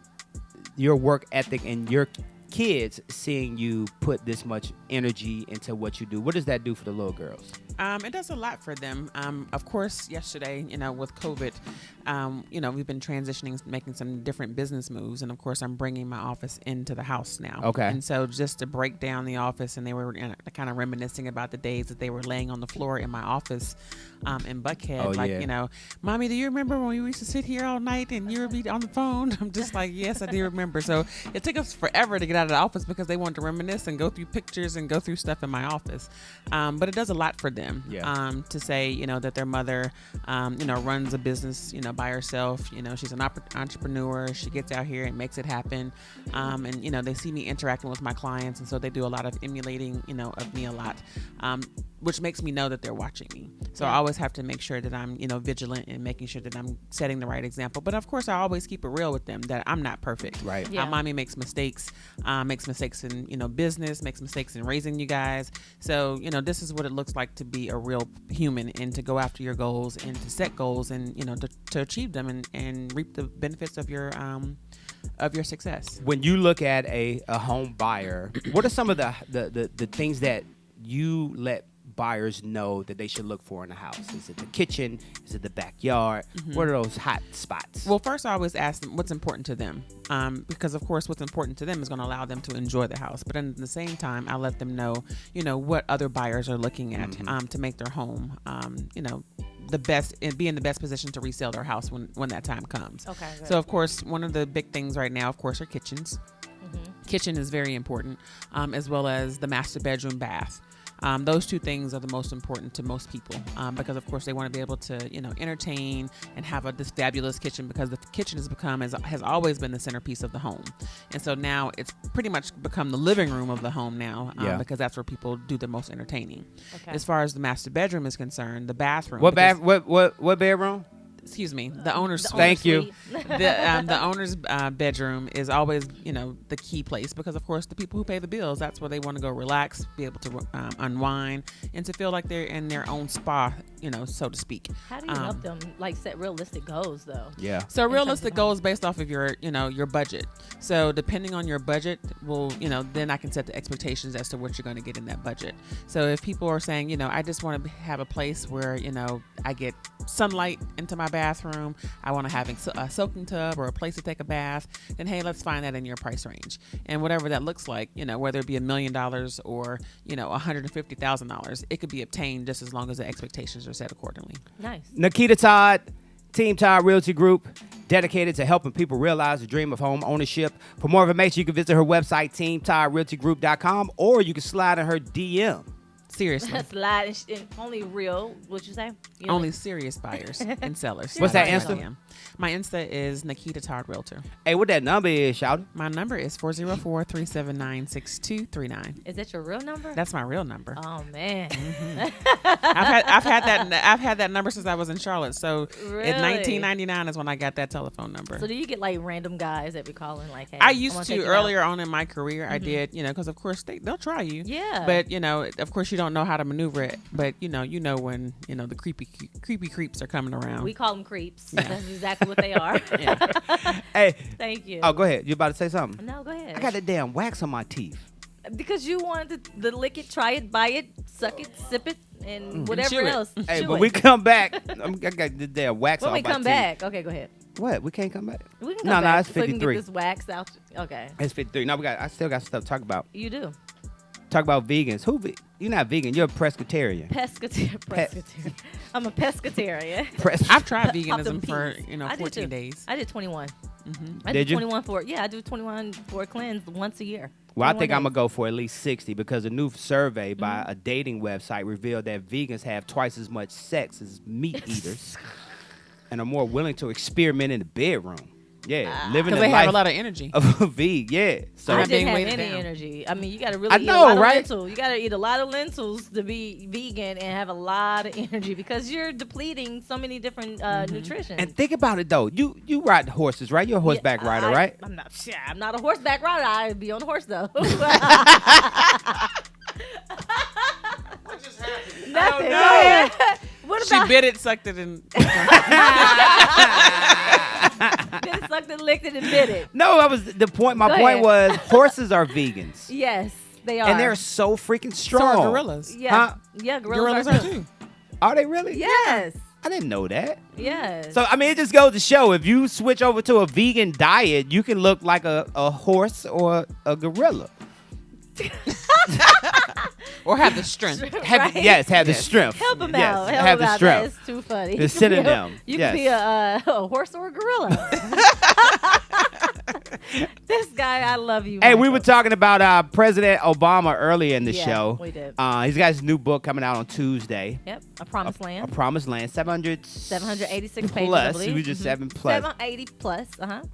your work ethic and your kids seeing you put this much energy into what you do. What does that do for the little girls? It does a lot for them. Of course, yesterday, with COVID, we've been transitioning, making some different business moves. And of course, I'm bringing my office into the house now. Okay. And so just to break down the office, and they were kind of reminiscing about the days that they were laying on the floor in my office in Buckhead. Mommy, do you remember when we used to sit here all night and you would be on the phone? I'm just like, yes, I do remember. So it took us forever to get out of the office because they wanted to reminisce and go through pictures and go through stuff in my office. But it does a lot for them. To say, that their mother, runs a business, by herself. She's an entrepreneur. She gets out here and makes it happen. And they see me interacting with my clients. And so they do a lot of emulating, of me a lot, which makes me know that they're watching me. So I always have to make sure that I'm, vigilant and making sure that I'm setting the right example. But of course, I always keep it real with them that I'm not perfect. Right. Yeah. Mommy makes mistakes in, business, makes mistakes in raising you guys. So, this is what it looks like to be a real human and to go after your goals and to set goals and, to achieve them and reap the benefits of your success. When you look at a home buyer, what are some of the things that you let buyers know that they should look for in a house? Is it the kitchen? Is it the backyard? What are those hot spots? Well, first I always ask them what's important to them, because of course what's important to them is going to allow them to enjoy the house. But at the same time, I let them know, what other buyers are looking at to make their home, the best and be in the best position to resell their house when that time comes. Okay. Good. So of course, one of the big things right now, of course, are kitchens. Kitchen is very important, as well as the master bedroom, bath. Those two things are the most important to most people, because of course they want to be able to, entertain and have this fabulous kitchen, because the kitchen has always been the centerpiece of the home. And so now it's pretty much become the living room of the home now, because that's where people do the most entertaining. Okay. As far as the master bedroom is concerned, the bathroom. What bedroom? Excuse me, the owner's suite. Thank you. The owner's bedroom is always, the key place, because of course the people who pay the bills, that's where they want to go relax, be able to unwind, and to feel like they're in their own spa, so to speak. How do you help them set realistic goals though? Yeah. So realistic goals based off of your, your budget. So depending on your budget, then I can set the expectations as to what you're going to get in that budget. So if people are saying, I just want to have a place where, I get sunlight into my bathroom, I want to have a soaking tub or a place to take a bath, then hey, let's find that in your price range. And whatever that looks like, whether it be $1 million or, $150,000, it could be obtained just as long as the expectations are set accordingly. Nice. Nikita Todd, Team Todd Realty Group, dedicated to helping people realize the dream of home ownership. For more information, you can visit her website, teamtoddrealtygroup.com, or you can slide in her DM. Seriously. That's light and only real. What'd you say? Only serious buyers and sellers. What's that Insta? My Insta is Nikita Todd Realtor. Hey, what that number is, shout? My number is 404-379-6239. Is that your real number? That's my real number. Oh man. I've had that number since I was in Charlotte. So really? in 1999 is when I got that telephone number. So do you get random guys that be calling hey? I used to earlier on in my career. I did, because of course they'll try you. Yeah. But of course you don't know how to maneuver it. But you know when the creepy creeps are coming around. We call them creeps. Yeah. That's exactly what they are. Yeah. Hey. Thank you. Oh, go ahead. You about to say something? No, go ahead. I got that damn wax on my teeth. Because you wanted to lick it, try it, buy it, suck it, sip it, and whatever else. Hey, when we come back, I got the damn wax on my teeth. When we come back, okay, go ahead. What? We can't come back? We can come back. No, it's 53. So we can get this wax out. Okay. It's 53. No, I still got stuff to talk about. You do. Talk about vegans. You're not vegan. You're a pescatarian. Pescatarian. I'm a pescatarian. I've tried veganism for 14 days. I did 21. Mm-hmm. I did 21 I do 21 for a cleanse once a year. Well, I think I'm going to go for at least 60 because a new survey by a dating website revealed that vegans have twice as much sex as meat eaters and are more willing to experiment in the bedroom. Yeah, living Because the they life have a lot of energy. of a vegan. Yeah. So I being didn't have weighted any down. energy. I mean, you got to really I eat know, a lot right? of lentils. You got to eat a lot of lentils to be vegan and have a lot of energy because you're depleting so many different nutrition. and think about it though. You ride horses, right? You're a horseback rider, right? I'm not. Yeah, I'm not a horseback rider. I'd be on a horse though. What just happened? Nothing. know. Go ahead. What She about bit it, sucked it, and bit it, sucked it, licked it, and bit it? No, that was the point. My Go point ahead. was horses are vegans. Yes, they are. And they're so freaking so strong. are gorillas. yeah, Huh? yeah. Gorillas Gorillas are too. Are they really? Yes, I didn't know that. yes. So I mean, it just goes to show if you switch over to a vegan diet, you can look like a horse or a gorilla. Or have the strength. Have, Right? Yes, have the strength. Help him Yes, out. Help have him the out. strength. That's too funny. The synonym, You can be yes. a horse or a gorilla. This guy, I love you. Hey, we Michael. were talking about President Obama earlier in the Yeah, show. we did. He's got his new book coming out on Tuesday. Yep, A Promised A Land. Promised Land, 786 pages, plus. I believe. He was just Mhm. 7 plus. 780 plus.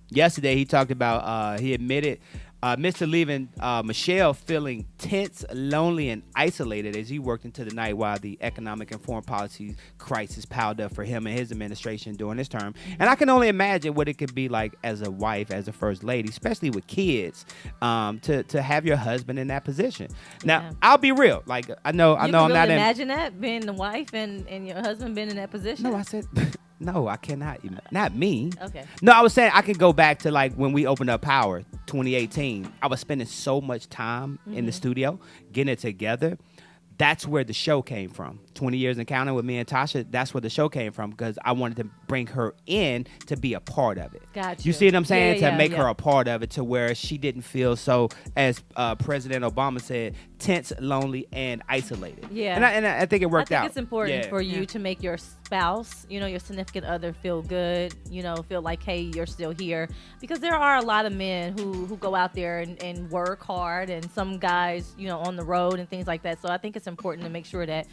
Yesterday, he talked about he admitted Mr. leaving Michelle feeling tense, lonely, and isolated as he worked into the night while the economic and foreign policy crisis piled up for him and his administration during his term. And I can only imagine what it could be like as a wife, as a first lady, especially with kids, to have your husband in that position. Now, Yeah. I'll be real. Like I know You I'm can not really in. imagine that being the wife and your husband being in that position. No, I said. No, I cannot. Not me. Okay. No, I was saying I can go back to like when we opened up Power 2018. I was spending so much time in the studio getting it together. That's where the show came from. 20 years in counting with me and Tasha, that's where the show came from because I wanted to bring her in to be a part of it. Gotcha. You see what I'm saying? Yeah, to make yeah. her a part of it to where she didn't feel so, as President Obama said, tense, lonely, and isolated. Yeah. And I think it worked out. I think it's important Yeah. for you to make your spouse, your significant other feel good, feel like, hey, you're still here. Because there are a lot of men who go out there and work hard and some guys, on the road and things like that. So I think it's important to make sure that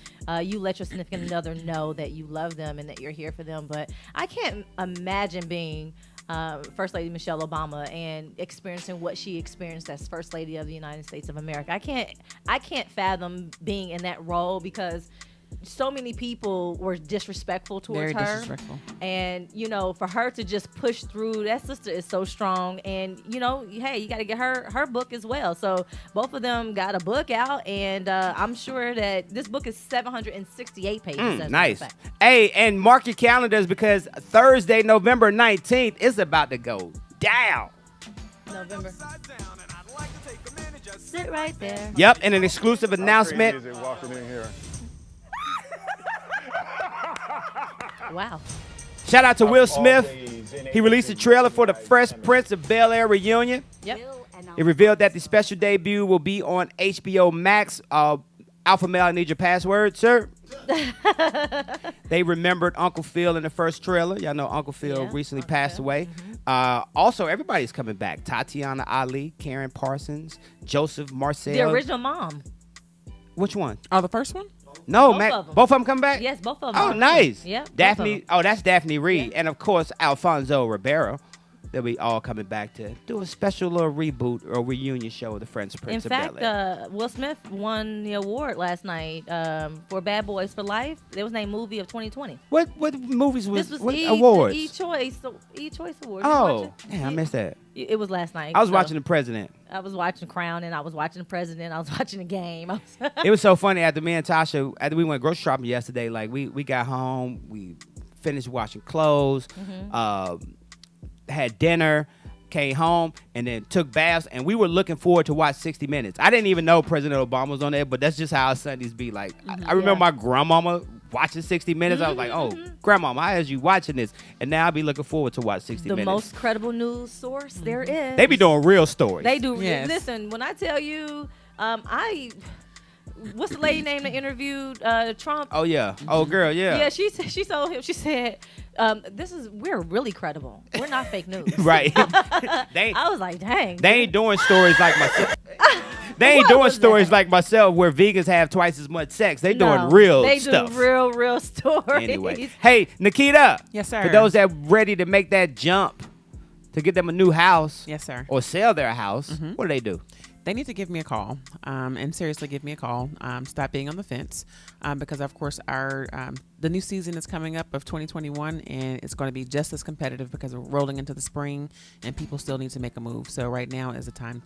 you let your significant other know that you love them and that you're here for them. But I can't imagine being First Lady Michelle Obama and experiencing what she experienced as First Lady of the United States of America. I can't fathom being in that role because so many people were disrespectful towards Very her. disrespectful. And, for her to just push through, that sister is so strong. And, hey, you got to get her book as well. So both of them got a book out. And I'm sure that this book is 768 pages. as a matter of Nice. fact. Hey, and mark your calendars because Thursday, November 19th, is about to go down. November. Sit right there. Yep, and an exclusive announcement. Is it walking in here? Wow. Shout out to Will Smith. He released a trailer for the Fresh Prince of Bel-Air reunion. Yep. It revealed that the special debut will be on HBO Max. Alpha Male, I need your password, sir. They remembered Uncle Phil in the first trailer. Y'all know Uncle Phil Yeah, recently Uncle passed Phil. away. Also, everybody's coming back. Tatiana Ali, Karen Parsons, Joseph Marcel. The original mom. Which one? Oh, the first one? No, Both Mac. of 'em. Both of them come back? Yes, both of them. Oh, nice. Yep. both Daphne. of 'em. Oh, that's Daphne Reed. Yeah. And, of course, Alfonso Ribeiro. They'll be all coming back to do a special little reboot or reunion show of the Fresh In Prince of fact, Bel-Air. Will Smith won the award last night for Bad Boys for Life. It was named Movie of 2020. What movies was, This was what E awards? Choice Award. You watch Oh, it? yeah, I missed that. It was last night. I was so watching The President. I was watching Crown, and I was watching The President. I was watching the game. It was so funny after me and Tasha, after we went grocery shopping yesterday, like we got home, we finished washing clothes, had dinner, came home, and then took baths, and we were looking forward to watch 60 Minutes. I didn't even know President Obama was on there, but that's just how our Sundays be. Like, I remember my grandmama watching 60 Minutes. I was like, oh, grandmama, I had you watching this, and now I be looking forward to watch 60 the Minutes. most credible news source there is. They be doing real stories. They do. Yes. Listen, when I tell you, what's the lady name that interviewed Trump? Oh, yeah. Oh, girl, yeah. Yeah, she told him. She said, we're really credible. We're not fake news." Right. they I was like, dang. They ain't doing stories like myself. They ain't What doing was stories that? like myself where vegans have twice as much sex. They No, doing real they stuff. do real stories. Anyway, hey Nikita. Yes, sir. For those that ready to make that jump to get them a new house. Yes, sir. Or sell their house, what do? They need to give me a call, and seriously give me a call. Stop being on the fence, because of course the new season is coming up of 2021, and it's going to be just as competitive because we're rolling into the spring, and people still need to make a move. So right now is the time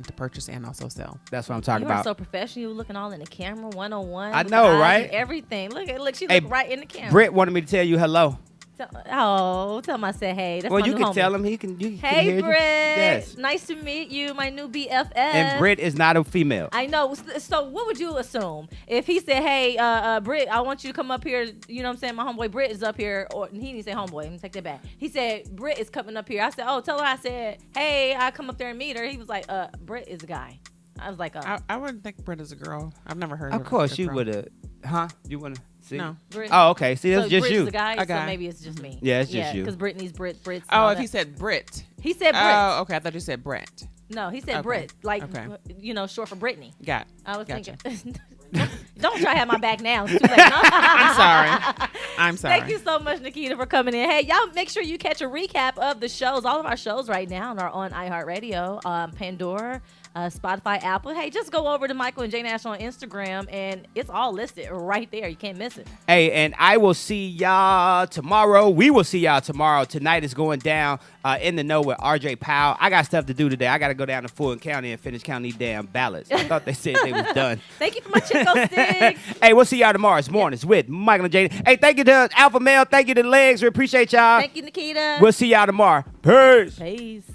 to purchase and also sell. That's what I'm talking You about. are so professional. You looking all in the camera, 101. I with know, the eyes right? and everything. Look, she Hey, look right in the camera. Britt wanted me to tell you hello. Tell him I said hey. That's Well, my you new can homie. tell him. You can Hey, hear you. Britt. Yes. Nice to meet you, my new BFF. And Britt is not a female. I know. So what would you assume if he said, "Hey, Britt, I want you to come up here"? You know what I'm saying? My homeboy Britt is up here, or he didn't say homeboy. Let me take that back. He said Britt is coming up here. I said, "Oh, tell her." I said, "Hey, I come up there and meet her." He was like, Britt is a guy." I was like, I wouldn't think Britt is a girl. I've never heard. Of course, you girl. would have. Huh? You want to see? No. Britt. Oh, okay. See, that's So just Britt you. is a guy, A guy. so maybe it's just me. Yeah, it's just you. Because Brittany's Britt's. Oh, and all if he that. said Britt. He said Britt. Oh, okay. I thought you said Brett. No, he said Okay. Britt, like Okay. short for Brittany. Got. I was Gotcha. thinking. Don't try to have my back now. It's too late. I'm sorry. I'm sorry. Thank you so much, Nikita, for coming in. Hey, y'all, make sure you catch a recap of the shows. All of our shows right now are on iHeartRadio, Pandora, Spotify, Apple. Hey, just go over to Michael and J Nash on Instagram, and it's all listed right there. You can't miss it. Hey, and I will see y'all tomorrow. We will see y'all tomorrow. Tonight is going down in the know with RJ Powell. I got stuff to do today. I got to go down to Fulton County and finish counting these damn ballots. I thought they said they was done. Thank you for my Chico sticks. Hey, we'll see y'all tomorrow. It's mornings with Michael and Jay. Hey, thank you to Alpha Male. Thank you to Legs. We appreciate y'all. Thank you, Nikita. We'll see y'all tomorrow. Peace. Peace.